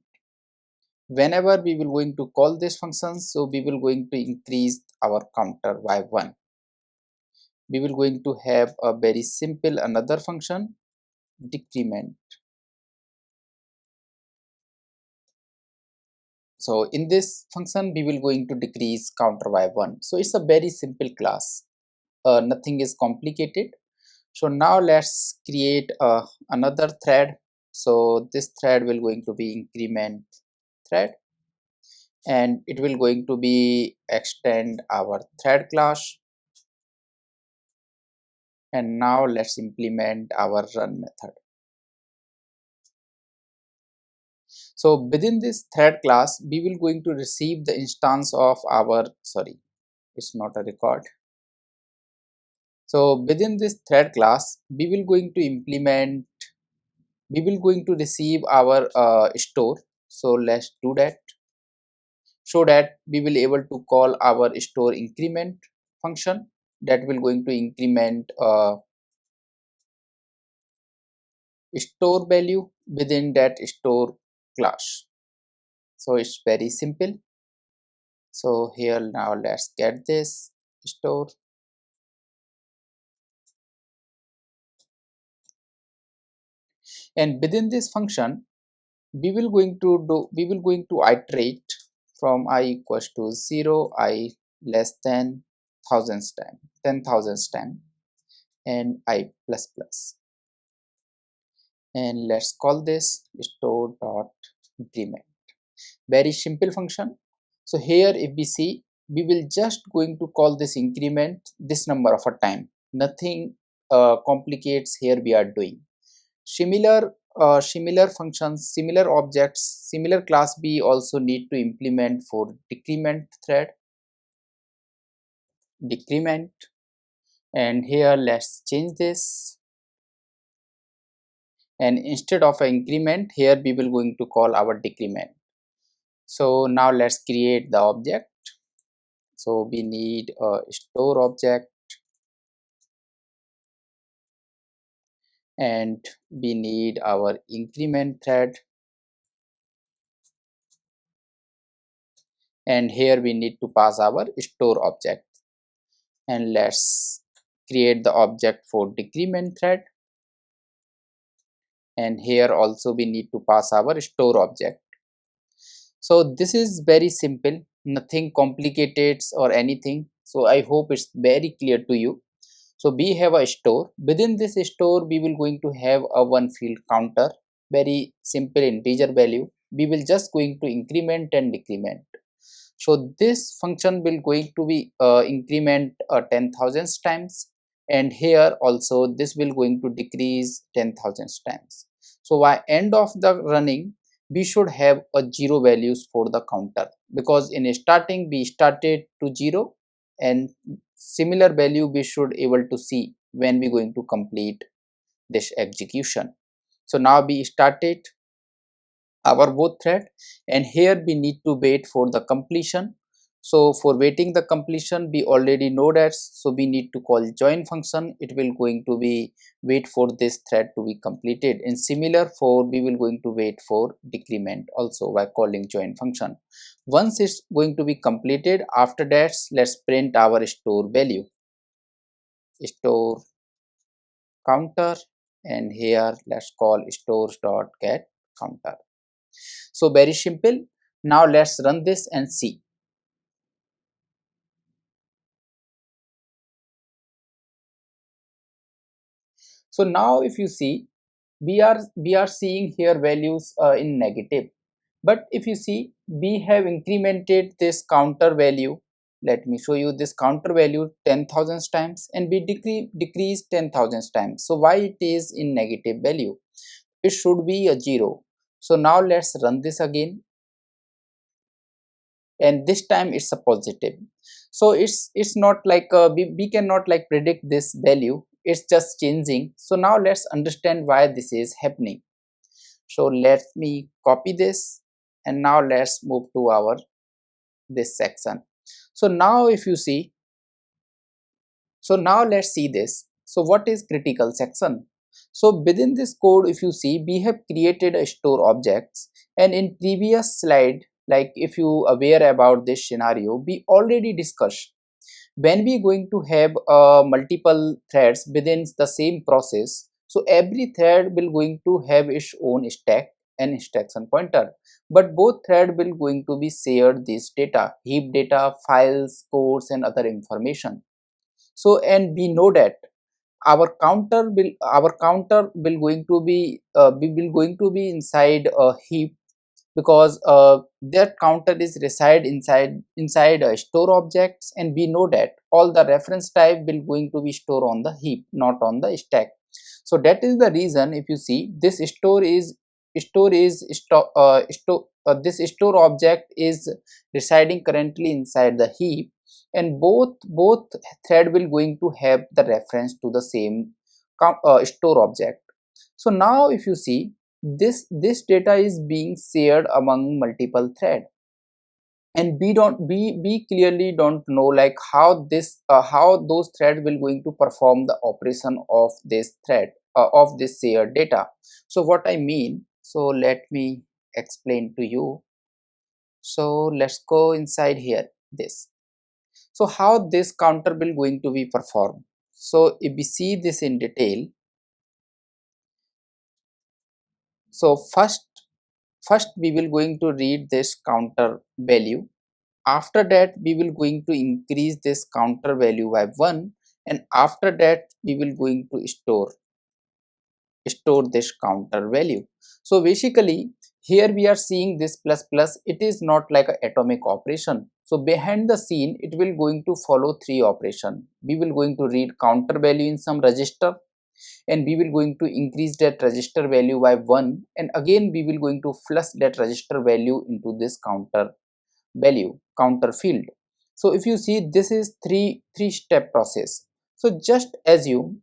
Whenever we will going to call this function, so we will going to increase our counter by 1. We will going to have a very simple another function, decrement. So in this function we will going to decrease counter by 1. So it's a very simple class, nothing is complicated. So now let's create another thread So this thread will going to be increment thread, and it will going to be extend our thread class. And now let's implement our run method. So within this thread class, we will going to receive the instance of our, sorry, it's not a record. So within this thread class, we will going to implement, we will going to receive our store. So let's do that, so that we will able to call our store increment function that will going to increment store value within that store class. So it's very simple. So here now let's get this store, and within this function we will going to iterate from I equals to 0, I less than thousands time, 10,000 time, and I plus plus, and let's call this store dot increment. Very simple function. So here if we see, we will just going to call this increment this number of a time, nothing complicates here we are doing. Similar functions, similar objects, similar class we also need to implement for decrement thread, decrement, and here let's change this, and instead of an increment here we will going to call our decrement. So now let's create the object. So we need a store object, and we need our increment thread, and here we need to pass our store object, and let's create the object for decrement thread, and here also we need to pass our store object. So this is very simple, nothing complicated or anything. So I hope it's very clear to you. So we have a store. Within this store we will going to have a one field counter, very simple integer value. We will just going to increment and decrement. So this function will going to be increment 10,000 times, and here also this will going to decrease 10,000 times. So by end of the running we should have a 0 values for the counter, because in starting we started to 0, and similar value we should able to see when we going to complete this execution. So now we started our both thread, and here we need to wait for the completion. So for waiting the completion we already know that, so we need to call join function. It will going to be wait for this thread to be completed, and similar for we will going to wait for decrement also by calling join function. Once it's going to be completed, after that let's print our store value, store counter, and here let's call stores dot get counter. So very simple. Now let's run this and see. So now if you see, we are seeing here values in negative, but if you see we have incremented this counter value. Let me show you this counter value 10,000 times, and we decrease 10,000 times. So why it is in negative value? It should be a 0. So now let's run this again, and this time it's a positive. So it's not like we cannot like predict this value, it's just changing. So now let's understand why this is happening. So let me copy this, and now let's move to our this section. So now if you see, so now let's see this. So what is critical section? So within this code, if you see, we have created a store objects, and in previous slide, like if you aware about this scenario, we already discussed when we going to have multiple threads within the same process. So every thread will going to have its own stack and instruction pointer, but both thread will going to be shared this data, heap data, files, codes, and other information. So and we know that our counter will going to be inside a heap, because that counter is reside inside a store objects, and we know that all the reference type will going to be stored on the heap, not on the stack. So that is the reason, if you see, this this store object is residing currently inside the heap, and both thread will going to have the reference to the same store object. So now if you see, this data is being shared among multiple thread, and we clearly don't know like how those thread will going to perform the operation of this thread of this shared data. So what I mean, so let me explain to you. So let's go inside here, this. So how this counter will going to be performed. So if we see this in detail, so first we will going to read this counter value. After that we will going to increase this counter value by 1, and after that we will going to store this counter value. So basically here we are seeing this plus plus, it is not like an atomic operation. So behind the scene it will going to follow three operation. We will going to read counter value in some register, and we will going to increase that register value by 1, and again we will going to flush that register value into this counter field. So if you see, this is three step process. So just assume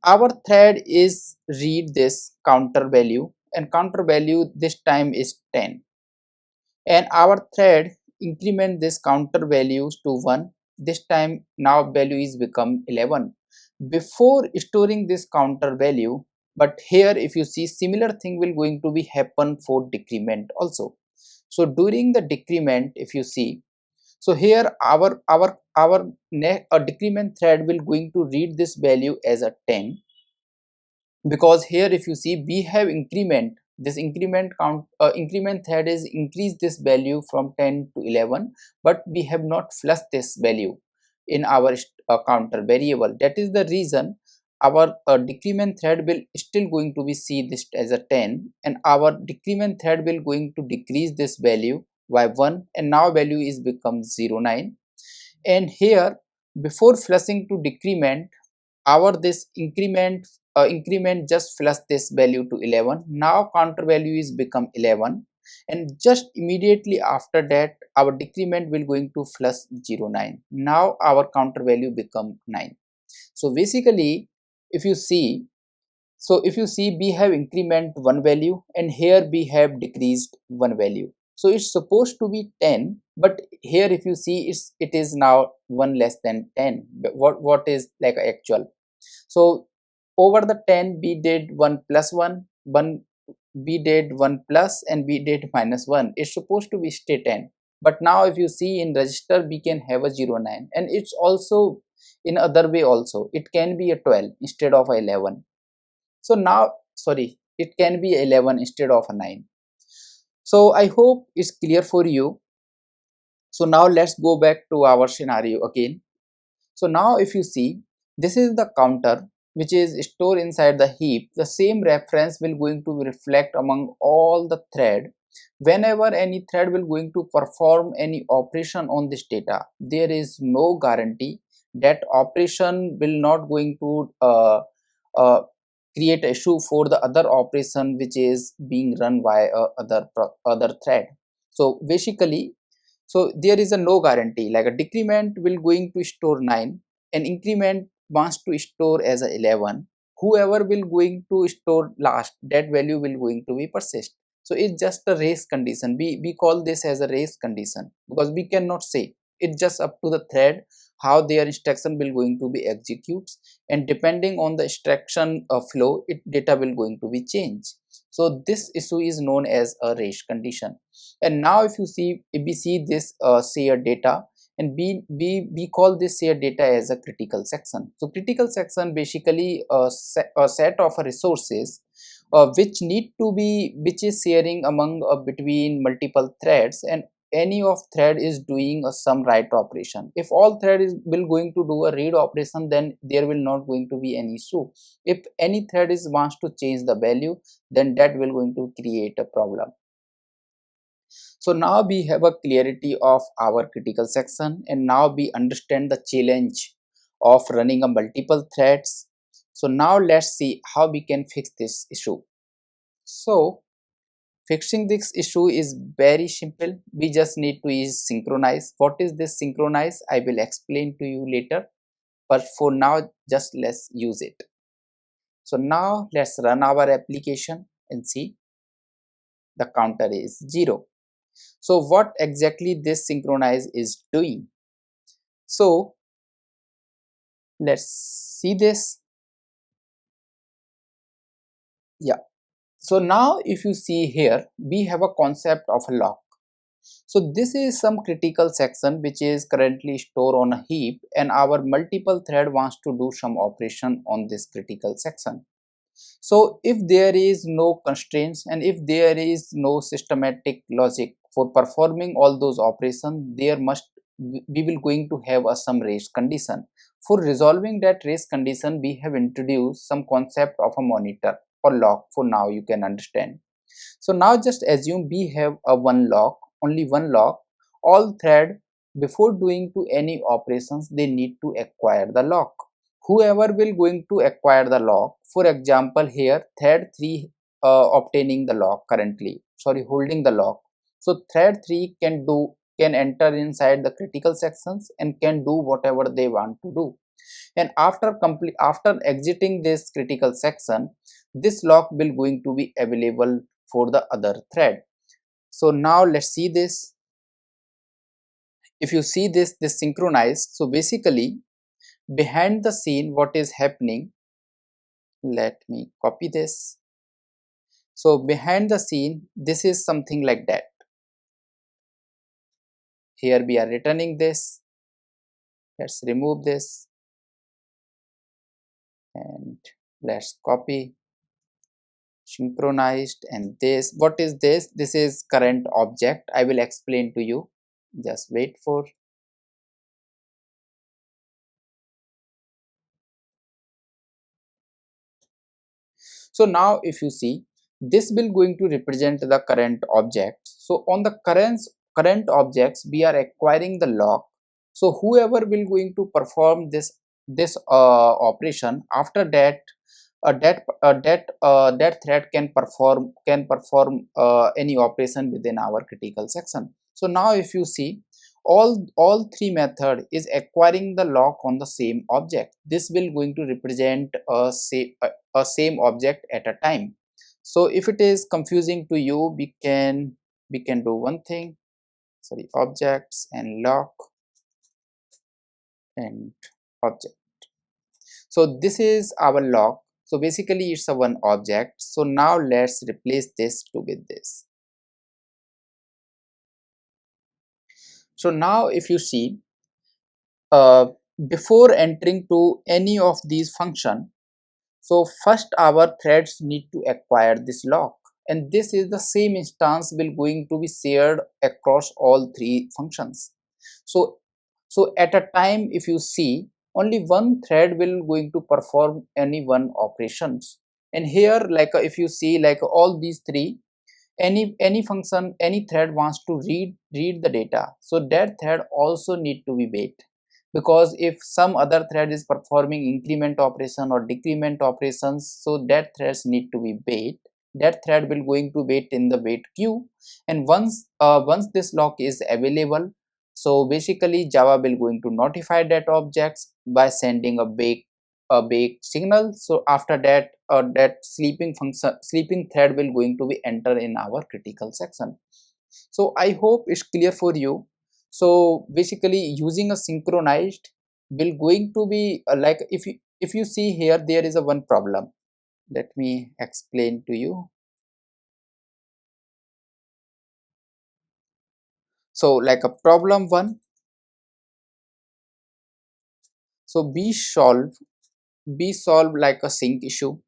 our thread is read this counter value, and counter value this time is 10, and our thread increment this counter values to 1. This time now value is become 11 before storing this counter value. But here if you see, similar thing will going to be happen for decrement also. So during the decrement, if you see, so here a decrement thread will going to read this value as a 10, because here if you see, we have increment this increment thread is increased this value from 10 to 11, but we have not flushed this value in our counter variable. That is the reason our decrement thread will still going to be see this as a 10, and our decrement thread will going to decrease this value by 1, and now value is become 09. And here before flushing to decrement, our this increment just flush this value to 11. Now counter value is become 11, and just immediately after that our decrement will going to flush 09. Now our counter value become 9. So basically if you see, so if you see, we have increment one value, and here we have decreased one value. So it's supposed to be 10, but here if you see, it is now 1 less than 10. But what is like actual? So over the 10 we did 1 plus 1 we did 1 plus, and we did minus 1. It's supposed to be stay 10, but now if you see in register we can have a 09, and it's also in other way also, it can be a 12 instead of 11. So now, sorry, it can be 11 instead of a 9. So I hope it's clear for you. So now let's go back to our scenario again. So now if you see, this is the counter which is stored inside the heap. The same reference will going to reflect among all the thread. Whenever any thread will going to perform any operation on this data, there is no guarantee that operation will not going to uh, create issue for the other operation which is being run by other thread. So basically, so there is a no guarantee, like a decrement will going to store 9, and increment wants to store as a 11. Whoever will going to store last, that value will going to be persist. So it's just a race condition. We call this as a race condition, because we cannot say, it's just up to the thread how their instruction will going to be executes, and depending on the instruction flow, it data will going to be changed. So this issue is known as a race condition. And now if you see, if we see this shared data, and we call this shared data as a critical section. So critical section basically a set of resources which need to be, which is sharing among between multiple threads, and any of thread is doing a some write operation. If all thread is will going to do a read operation, then there will not going to be any issue. If any thread is wants to change the value, then that will going to create a problem. So now we have a clarity of our critical section, and now we understand the challenge of running a multiple threads. So now let's see how we can fix this issue. So fixing this issue is very simple. We just need to use synchronize. What is this synchronize? I will explain to you later. But for now, just let's use it. So now let's run our application and see the counter is 0. So what exactly this synchronize is doing? So let's see this. Yeah. So now if you see here, we have a concept of a lock. So this is some critical section which is currently stored on a heap, and our multiple thread wants to do some operation on this critical section. So if there is no constraints and if there is no systematic logic for performing all those operations, there must we will going to have a some race condition. For resolving that race condition, we have introduced some concept of a monitor or lock. For now you can understand. So now just assume we have a one lock, only one lock. All thread before doing to any operations, they need to acquire the lock. Whoever will going to acquire the lock, for example here thread 3 obtaining the lock currently, sorry, holding the lock. So thread 3 can enter inside the critical sections and can do whatever they want to do. And after exiting this critical section, this lock will going to be available for the other thread. So now let's see this. If you see this synchronized, so basically behind the scene what is happening, let me copy this. So behind the scene, this is something like that. Here we are returning this. Let's remove this and let's copy synchronized. And this, what is this? This is current object. I will explain to you, just wait for. So now if you see, this will going to represent the current object. So on the current objects, we are acquiring the lock. So whoever will going to perform this operation, after that that thread can perform any operation within our critical section. So now if you see, all three method is acquiring the lock on the same object. This will going to represent a same object at a time. So if it is confusing to you, we can do one thing, sorry, objects and lock and object. So this is our lock. So basically it's a one object. So now let's replace this with this. So now if you see, uh, before entering to any of these function, so first our threads need to acquire this lock, and this is the same instance will going to be shared across all three functions. So at a time, if you see, only one thread will going to perform any one operations. And here, like if you see, like all these three, any function, any thread wants to read the data, so that thread also need to be wait. Because if some other thread is performing increment operation or decrement operations, so that threads need to be wait. That thread will going to wait in the wait queue, and once this lock is available, so basically Java will going to notify that objects by sending a bake signal. So after that, that sleeping thread will going to be enter in our critical section. So I hope it's clear for you. So basically using a synchronized will going to be like, if you see here, there is a one problem. Let me explain to you. So like a problem one, so we solve like a sync issue.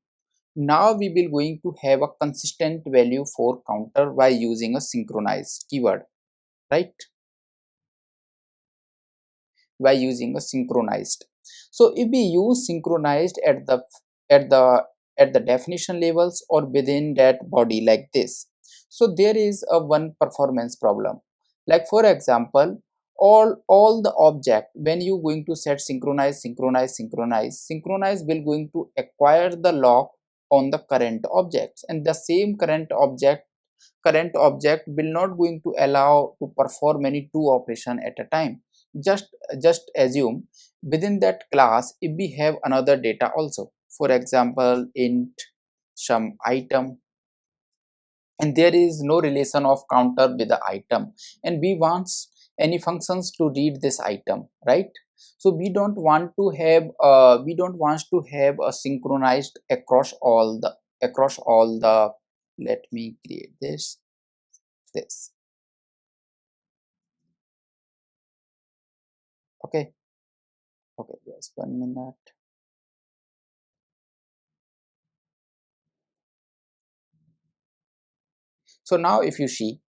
Now we will going to have a consistent value for counter by using a synchronized keyword. right, by using a synchronized. So if we use synchronized at the at the definition levels or within that body like this, so there is a one performance problem. Like for example, all the object, when you going to set synchronize will going to acquire the lock on the current objects, and the same current object will not going to allow to perform any two operation at a time. Just assume within that class if we have another data also, for example int some item, and there is no relation of counter with the item, and we want any functions to read this item, right? So we don't want to have a synchronized across all the let me create this. Okay, okay, just 1 minute. So now if you see,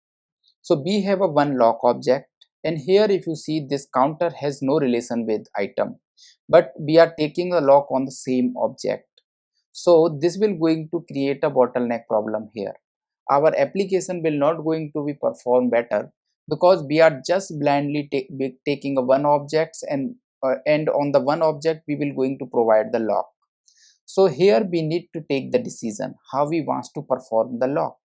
so we have a one lock object, and here if you see this counter has no relation with item, but we are taking a lock on the same object. So this will going to create a bottleneck problem here. Our application will not going to be perform better because we are just blindly taking a one objects, and on the one object we will going to provide the lock. So here we need to take the decision how we want to perform the lock.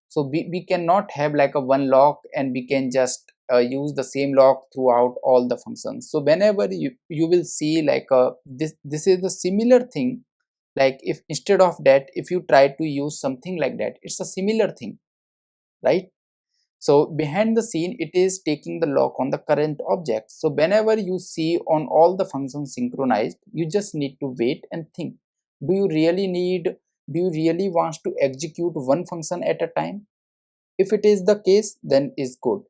So we cannot have like a one lock and we can just use the same lock throughout all the functions. So whenever you will see like this is the similar thing, like if instead of that if you try to use something like that, it's a similar thing, right? So behind the scene it is taking the lock on the current object. So whenever you see on all the functions synchronized, you just need to wait and think, do you really need do you really want to execute one function at a time? If it is the case, then is good.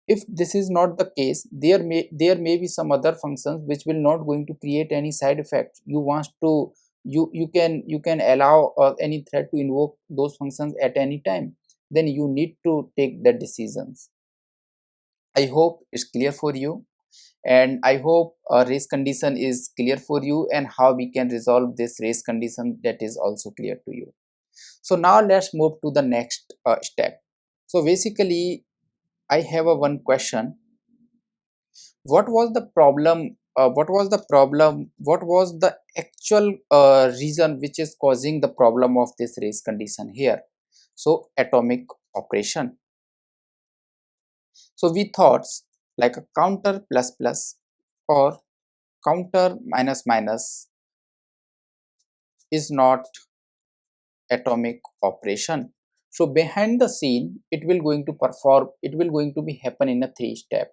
If this is not the case, there may be some other functions which will not going to create any side effect. You want to you can allow any thread to invoke those functions at any time. Then you need to take the decisions. I hope it's clear for you, and I hope a race condition is clear for you, and how we can resolve this race condition, that is also clear to you. So now let's move to the next step. So basically I have a one question. What was the problem? What was the actual reason which is causing the problem of this race condition here? So atomic operation. So we thought like a counter plus plus or counter minus minus is not atomic operation. So behind the scene it will going to be happen in a three step.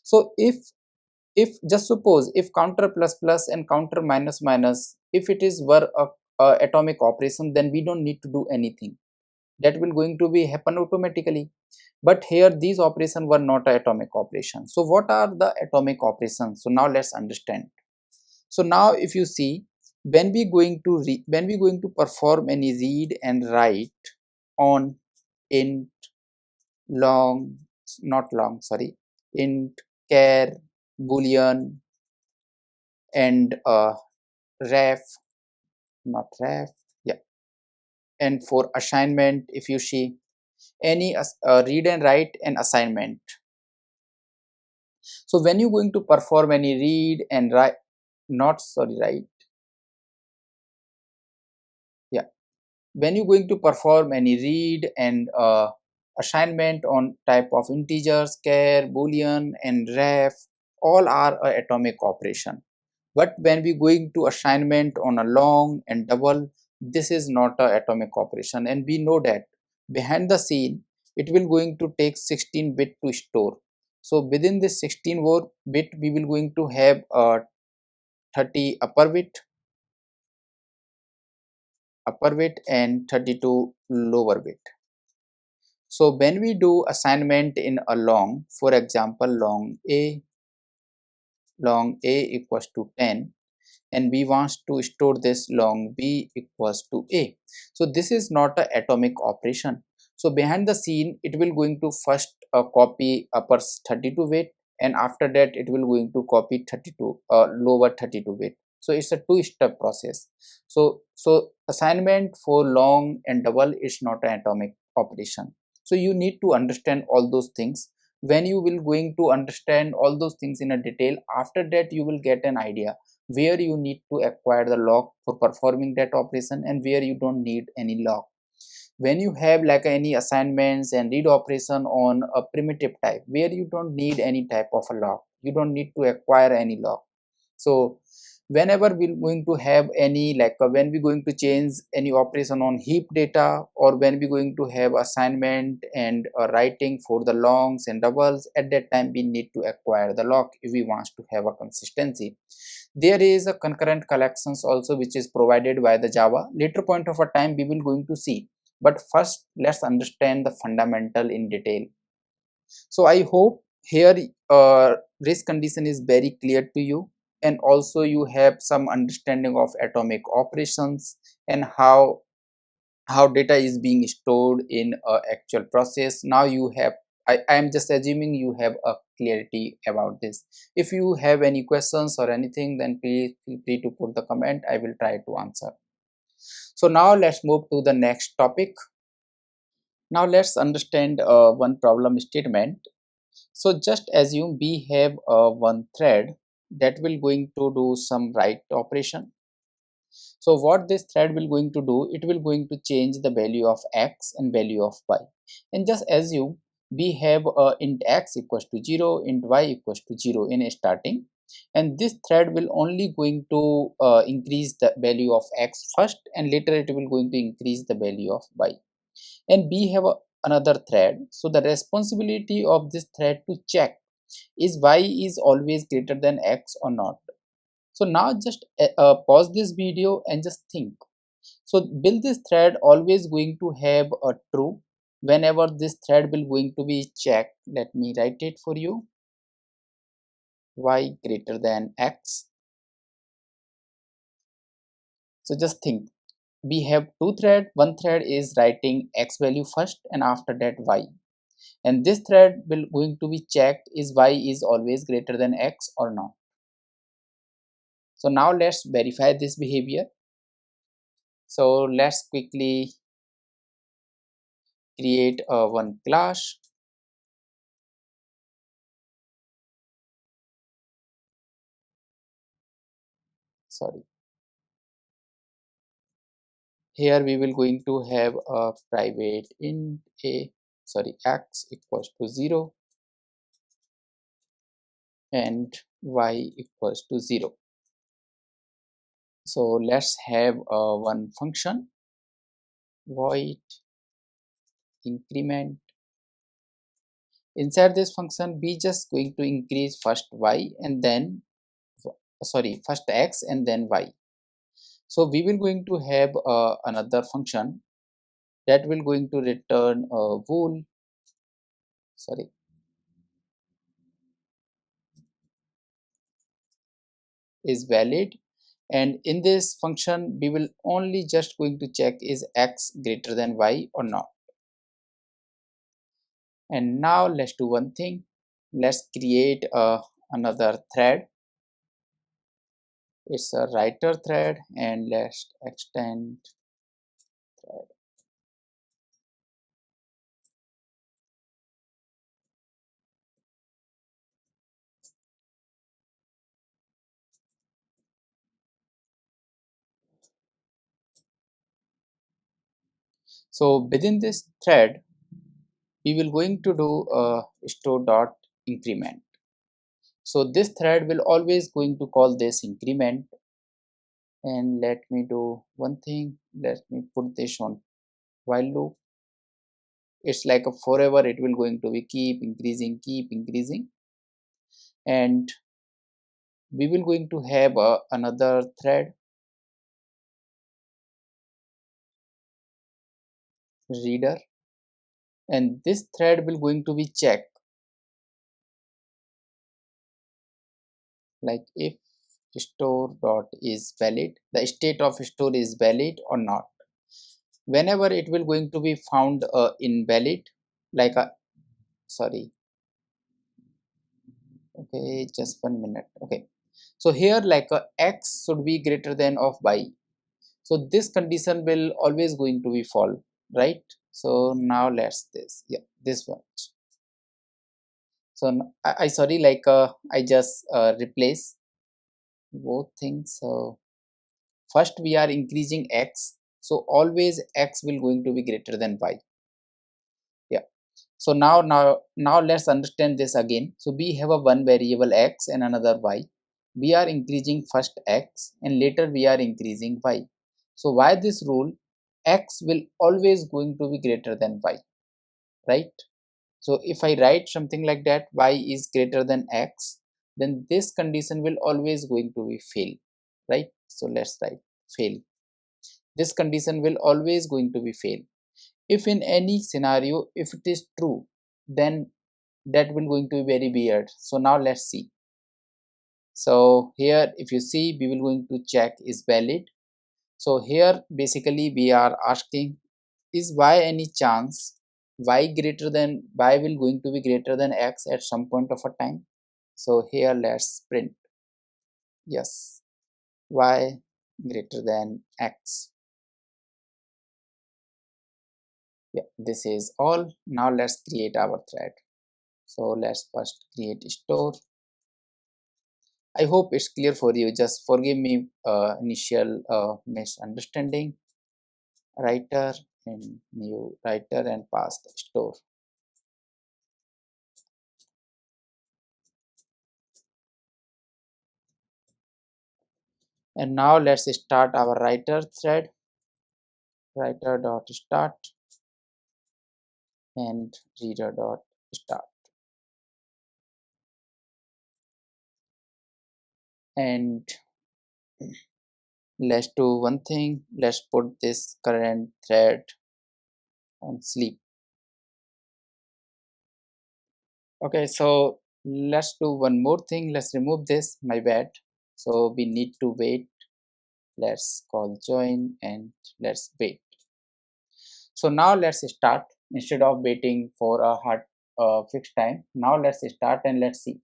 So if just suppose if counter plus plus and counter minus minus, if it is were a atomic operation, then we don't need to do anything, that will going to be happen automatically. But here these operations were not a atomic operation. So what are the atomic operations? So now let's understand. So now if you see, when we going to perform any read and write on int long not long sorry int char boolean and ref not ref yeah, and for assignment if you see any read and write and assignment. So when you going to perform any read and write not sorry right yeah, when you going to perform any read and assignment on type of integers char boolean and ref, all are a atomic operation. But when we going to assignment on a long and double, this is not a atomic operation, and we know that behind the scene it will going to take 16 bit to store. So within this 16 bit we will going to have a 30 upper bit and 32 lower bit. So when we do assignment in a long, for example long a equals to 10, and we want to store this long b equals to a. So this is not an atomic operation. So behind the scene it will going to first copy upper 32 bit, and after that it will going to copy 32 lower 32 bit. So it's a two-step process. So assignment for long and double is not an atomic operation. So you need to understand all those things. When you will going to understand all those things in a detail, after that you will get an idea where you need to acquire the lock for performing that operation and where you don't need any lock. When you have like any assignments and read operation on a primitive type where you don't need any type of a lock, you don't need to acquire any lock. So whenever we're going to have any when we're going to change any operation on heap data, or when we're going to have assignment and writing for the longs and doubles, at that time we need to acquire the lock if we want to have a consistency. There is a concurrent collections also which is provided by the Java. Later point of a time we will going to see, but first let's understand the fundamental in detail. So I hope here this condition is very clear to you, and also you have some understanding of atomic operations and how data is being stored in actual process. Now you have, I am just assuming you have a clarity about this. If you have any questions or anything, then please feel free to put the comment. I will try to answer. So now let's move to the next topic. Now let's understand one problem statement. So just assume we have one thread that will going to do some write operation. So what this thread will going to do, it will going to change the value of x and value of y. And just assume we have int x equals to 0, int y equals to 0 in a starting. And this thread will only going to increase the value of x first, and later it will going to increase the value of y. And we have another thread. So the responsibility of this thread to check is y is always greater than x or not. So now just pause this video and just think. So will this thread always going to have a true whenever this thread will going to be checked? Let me write it for you. Y greater than x. So just think, we have two thread. One thread is writing x value first and after that y. And this thread will going to be checked is y is always greater than x or not. So now let's verify this behavior. So let's quickly create one class. Sorry, here we will going to have a private int x equals to 0 and y equals to 0. So let's have one function void increment. Inside this function we just going to increase first y and then first x and then y. So we will going to have another function that will going to return bool is valid, and in this function we will only just going to check is x greater than y or not. And now let's do one thing. Let's create another thread. It's a writer thread, and let's extend thread. So within this thread we will going to do store dot increment. So this thread will always going to call this increment, and let me do one thing. Let me put this on while loop. It's like a forever, it will going to be keep increasing, and we will going to have another thread reader, and this thread will going to be checked like if store dot is valid, the state of store is valid or not. Whenever it will going to be found invalid, like sorry, okay, just 1 minute. Okay, so here like x should be greater than of y, so this condition will always going to be false, right? So now let's this, yeah, this one. So I sorry, like I just replace both things. So first we are increasing x, so always x will going to be greater than y. Yeah, so now let's understand this again. So we have a one variable x and another y. We are increasing first x and later we are increasing y. So why this rule? X will always going to be greater than y, right? So if I write something like that, y is greater than x, then this condition will always going to be fail, right? So let's write fail. This condition will always going to be fail. If in any scenario, if it is true, then that will going to be very weird. So now let's see. So here if you see, we will going to check is valid. So here basically we are asking, is y any chance y greater than y will going to be greater than x at some point of a time? So here let's print yes, y greater than x. Yeah, this is all. Now let's create our thread. So let's first create store. I hope it's clear for you. Just forgive me initial misunderstanding. Writer and new writer and past store. And now let's start our writer thread. Writer dot start and reader dot start. And let's do one thing. Let's put this current thread on sleep. Okay, so let's do one more thing. Let's remove this, my bad. So we need to wait. Let's call join and let's wait. So now let's start instead of waiting for a hard fixed time. Now let's start and let's see.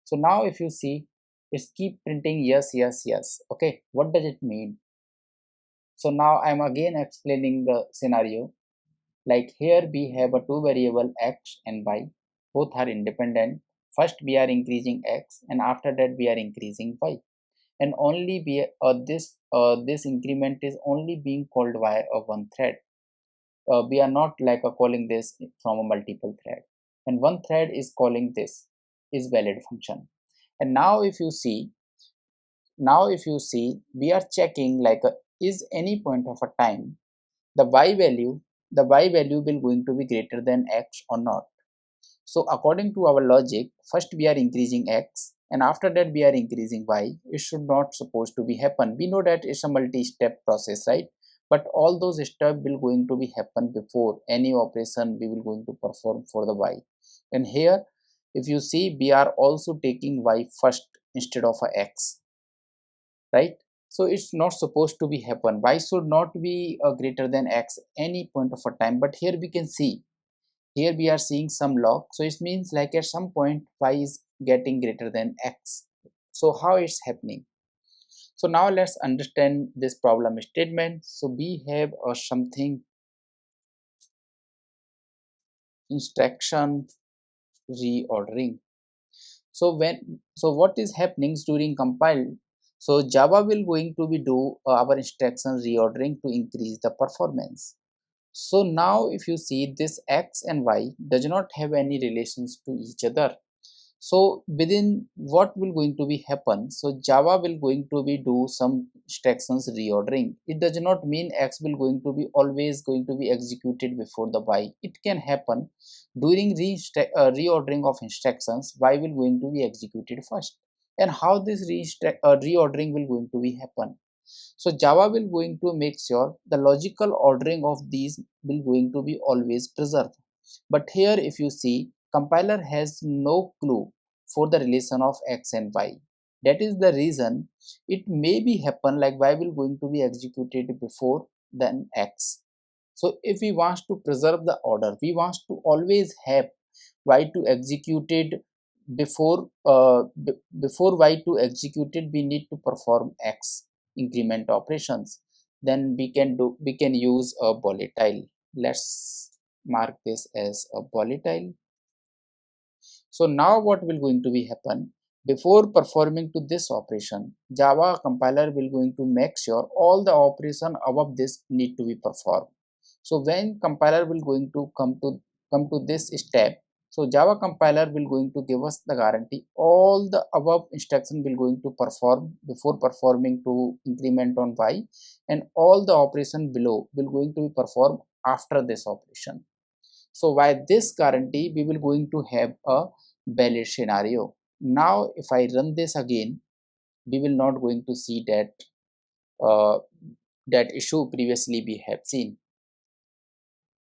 So now if you see, it's keep printing yes, yes, yes. Okay, what does it mean? So now I'm again explaining the scenario. Like here we have a two variable x and y, both are independent. First we are increasing x and after that we are increasing y, and only this increment is only being called via a one thread. We are not like calling this from a multiple thread, and one thread is calling this is valid function. And now if you see we are checking like is any point of a time the y value will going to be greater than x or not. So according to our logic, first we are increasing x and after that we are increasing y. It should not supposed to be happen. We know that it's a multi-step process, right? But all those steps will going to be happen before any operation we will going to perform for the y. And here if you see we are also taking y first instead of a x, right? So it's not supposed to be happen. Y should not be greater than x any point of a time. But here we can see, here we are seeing some log, so it means like at some point y is getting greater than x. So how it's happening? So now let's understand this problem statement. So we have something instruction reordering. So what is happening during compile? So Java will going to be do our instruction reordering to increase the performance. So now if you see this x and y does not have any relations to each other. So within what will going to be happen? So Java will going to be do some instructions reordering. It does not mean x will going to be always going to be executed before the y. It can happen during reordering of instructions. Y will going to be executed first. And how this reordering will going to be happen? So Java will going to make sure the logical ordering of these will going to be always preserved. But here if you see, compiler has no clue for the relation of x and y. That is the reason it may be happen like y will going to be executed before than x. So if we want to preserve the order, we want to always have y2 executed before y2 executed we need to perform x increment operations. Then we can use a volatile. Let's mark this as a volatile. So now what will going to be happen, before performing to this operation, Java compiler will going to make sure all the operation above this need to be performed. So when compiler will going to come to this step, so Java compiler will going to give us the guarantee all the above instruction will going to perform before performing to increment on y, and all the operation below will going to be performed after this operation. So by this guarantee we will going to have a valid scenario. Now if I run this again, we will not going to see that uh, that issue previously we have seen.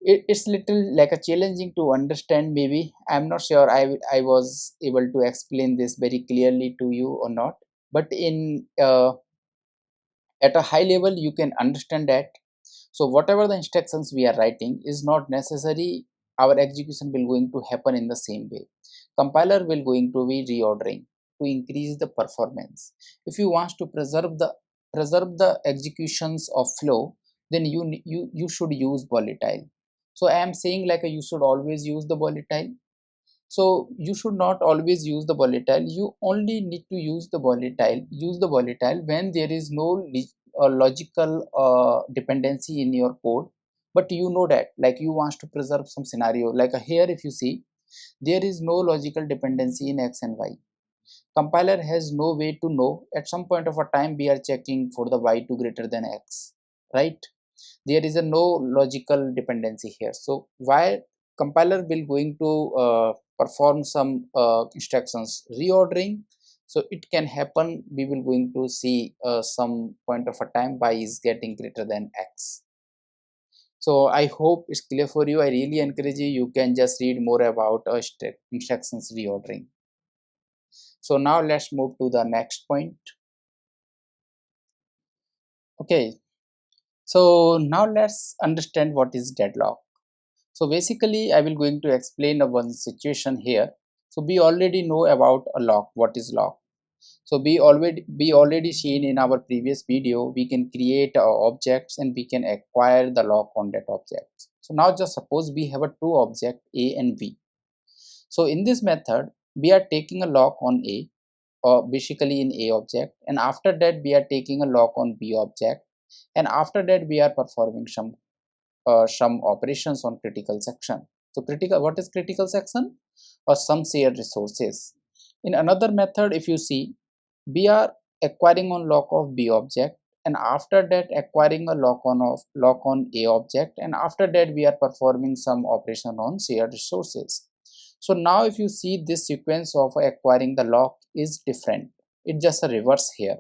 It's little like a challenging to understand. Maybe I'm not sure I was able to explain this very clearly to you or not, but in at a high level you can understand that. So whatever the instructions we are writing is not necessary our execution will going to happen in the same way. Compiler will going to be reordering to increase the performance. If you want to preserve the executions of flow, then you should use volatile. So I am saying like you should always use the volatile. So you should not always use the volatile. You only need to use the volatile when there is no logical dependency in your code. But you know that like you want to preserve some scenario like here if you see there is no logical dependency in x and y. Compiler has no way to know at some point of a time we are checking for the y2 greater than x, right? There is a no logical dependency here. So why compiler will going to perform some instructions reordering, so it can happen we will going to see some point of a time y is getting greater than x. So I hope it's clear for you. I really encourage you can just read more about instructions reordering. So now let's move to the next point. Okay, so now let's understand what is deadlock. So basically I will going to explain one situation here. So we already know about a lock. What is lock? So we already seen in our previous video we can create objects and we can acquire the lock on that object. So now just suppose we have a two object A and B. So in this method we are taking a lock on A, or basically in A object, and after that we are taking a lock on B object, and after that we are performing some operations on critical section. So critical, what is critical section? Or some shared resources. In another method if you see, we are acquiring on lock of B object, and after that acquiring a lock on A object, and after that we are performing some operation on shared resources. So now if you see this sequence of acquiring the lock is different. It's just a reverse here.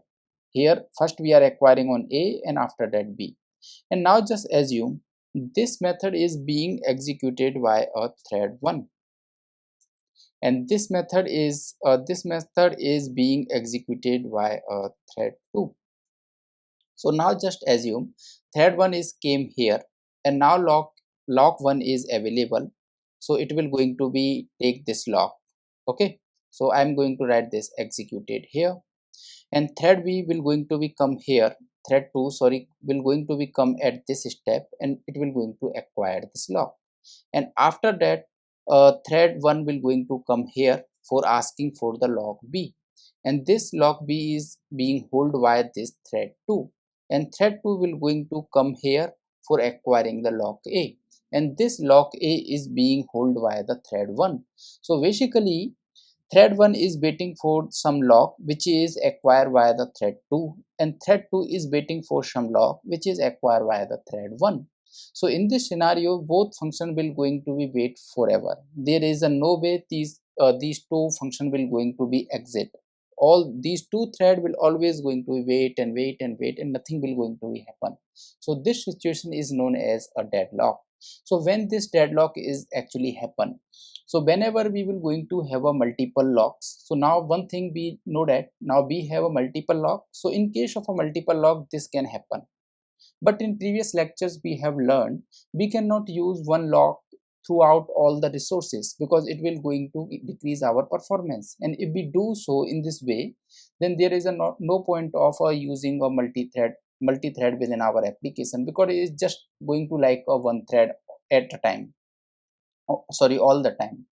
Here first we are acquiring on A and after that B. And now just assume this method is being executed by a thread 1, and this method is being executed by a thread 2. So now just assume thread 1 is came here, and now lock 1 is available, so it will going to be take this lock. Okay, so I'm going to write this executed here, and thread B will going to become here, thread 2 sorry will going to become at this step, and it will going to acquire this lock. And after that thread 1 will going to come here for asking for the lock B, and this lock B is being held by this thread 2, and thread 2 will going to come here for acquiring the lock A, and this lock A is being held by the thread 1. So basically thread 1 is waiting for some lock which is acquired by the thread 2, and thread 2 is waiting for some lock which is acquired by the thread 1. So in this scenario both function will going to be wait forever. There is a no way these two function will going to be exit. All these two thread will always going to wait and wait and wait, and nothing will going to be happen. So this situation is known as a deadlock. So when this deadlock is actually happen, so whenever we will going to have a multiple locks, so now one thing we know that now we have a multiple lock. So in case of a multiple lock this can happen, but in previous lectures we have learned we cannot use one lock throughout all the resources, because it will going to decrease our performance. And if we do so in this way, then there is a no point of using a multi-thread within our application, because it is just going to like a one thread at a time, sorry, all the time.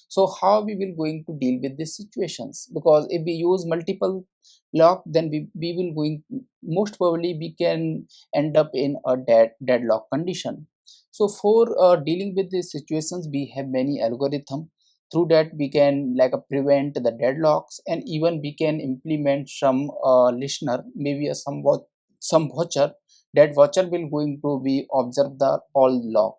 So how we will going to deal with these situations? Because if we use multiple lock, then we will going, most probably we can end up in a deadlock condition. So for dealing with these situations, we have many algorithm. Through that we can like prevent the deadlocks, and even we can implement some listener, maybe a some watcher. That watcher will going to be observe the all lock.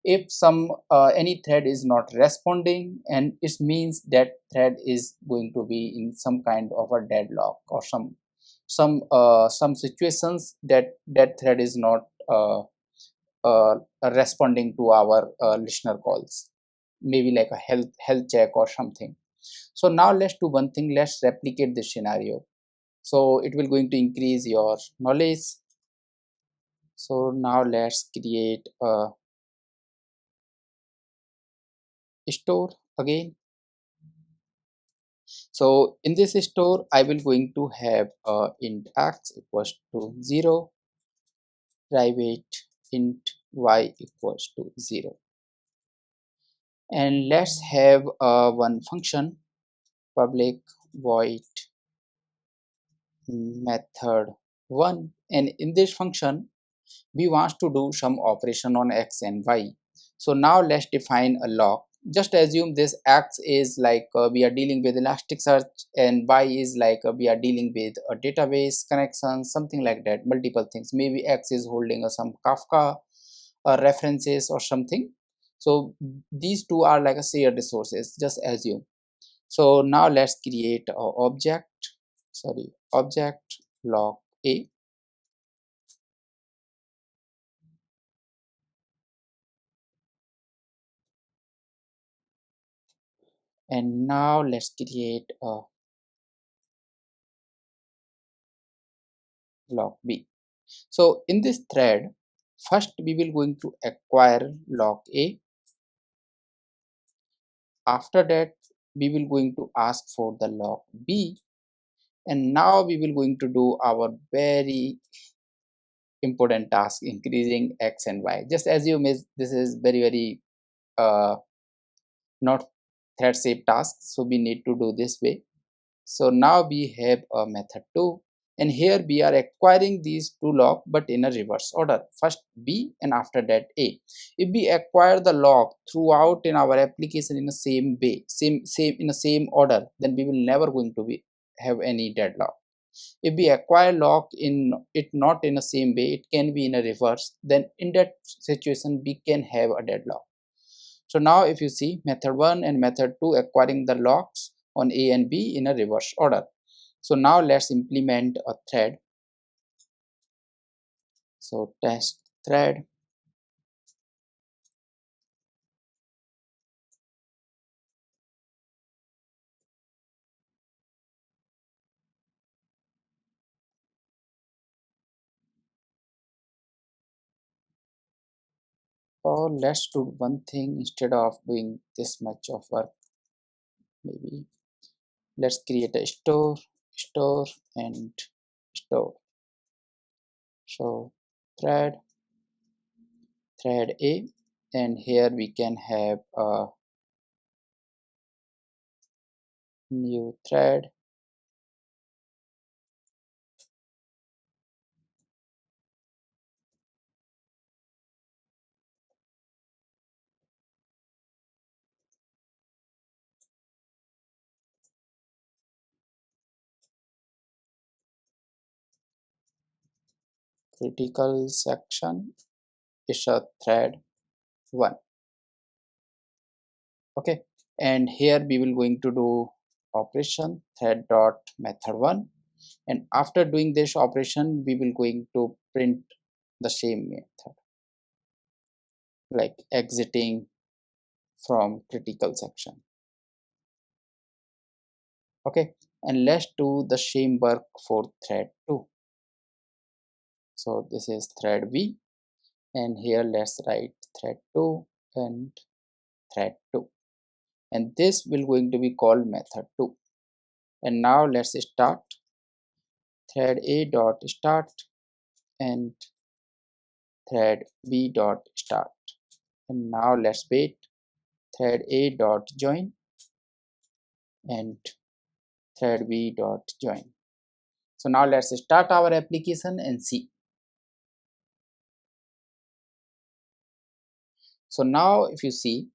If some any thread is not responding, and it means that thread is going to be in some kind of a deadlock, or some situations that that thread is not uh, responding to our listener calls, maybe like a health check or something. So now let's do one thing, let's replicate this scenario. So it will going to increase your knowledge. So now let's create a store again. So in this store, I will going to have int x equals to 0, private int y equals to 0. And let's have one function, public void method 1. And in this function, we want to do some operation on x and y. So now let's define a lock. Just assume this x is like we are dealing with Elasticsearch, and y is like we are dealing with a database connection, something like that, multiple things. Maybe x is holding some Kafka references or something. So these two are like a shared resources, just assume. So now let's create a object lock a. And now let's create a lock b. So in this thread, first we will going to acquire lock a. After that, we will going to ask for the lock b. And now we will going to do our very important task, increasing x and y. Just assume is this is very uh, not thread safe task, so we need to do this way. So now we have a method 2, and here we are acquiring these two lock but in a reverse order, first b and after that a. If we acquire the lock throughout in our application in the same way, same in the same order, then we will never going to be have any deadlock. If we acquire lock in it not in the same way, it can be in a reverse, then in that situation we can have a deadlock. So now if you see, method 1 and method 2 acquiring the locks on a and b in a reverse order. So now let's implement a thread. So test thread. Or let's do one thing, instead of doing this much of work, maybe let's create a store and store. So thread a, and here we can have a new thread. Critical section is a thread 1. Okay, and here we will going to do operation thread dot method 1, and after doing this operation we will going to print the same method, like exiting from critical section. Okay, and let's do the same work for thread 2. So this is thread b, and here let's write thread 2 and thread 2, and this will going to be called method 2. And now let's start thread A dot start and thread B dot start. And now let's wait thread A dot join and thread B dot join. So now let's start our application and see. So now if you see,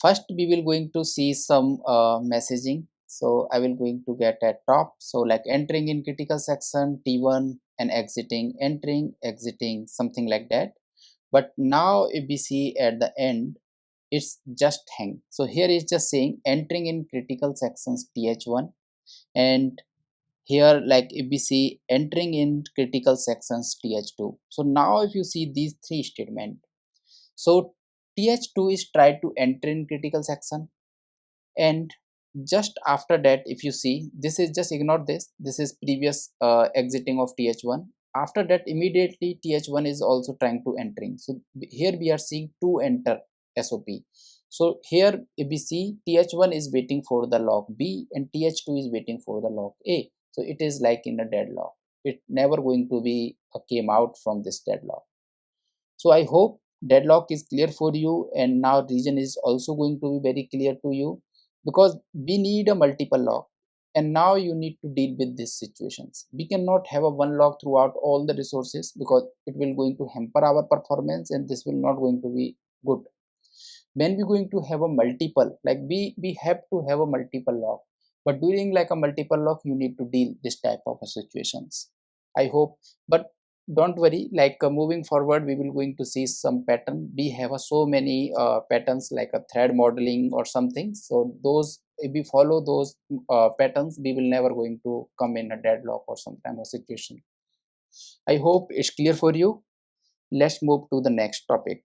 first we will going to see some messaging. So I will going to get at top, so like entering in critical section T1 and exiting, entering, exiting, something like that. But now if we see at the end, it's just hang. So here is just saying entering in critical sections th1, and here like if we see entering in critical sections th2. So now if you see these three statements, so th2 is try to enter in critical section, and just after that if you see, this is just ignore this is previous exiting of th1. After that immediately th1 is also trying to entering. So here we are seeing to enter sop. So here if we see, th1 is waiting for the lock b and th2 is waiting for the lock a. So it is like in a deadlock, it never going to be came out from this deadlock. So I hope deadlock is clear for you, and now region is also going to be very clear to you, because we need a multiple lock, and now you need to deal with these situations. We cannot have a one lock throughout all the resources, because it will going to hamper our performance and this will not going to be good. When we're going to have a multiple, like we have to have a multiple lock, but during like a multiple lock you need to deal this type of situations, I hope. But don't worry, like moving forward we will going to see some pattern. We have so many patterns like a thread modeling or something, so those if we follow those patterns, we will never going to come in a deadlock or some kind of situation. I hope it's clear for you. Let's move to the next topic.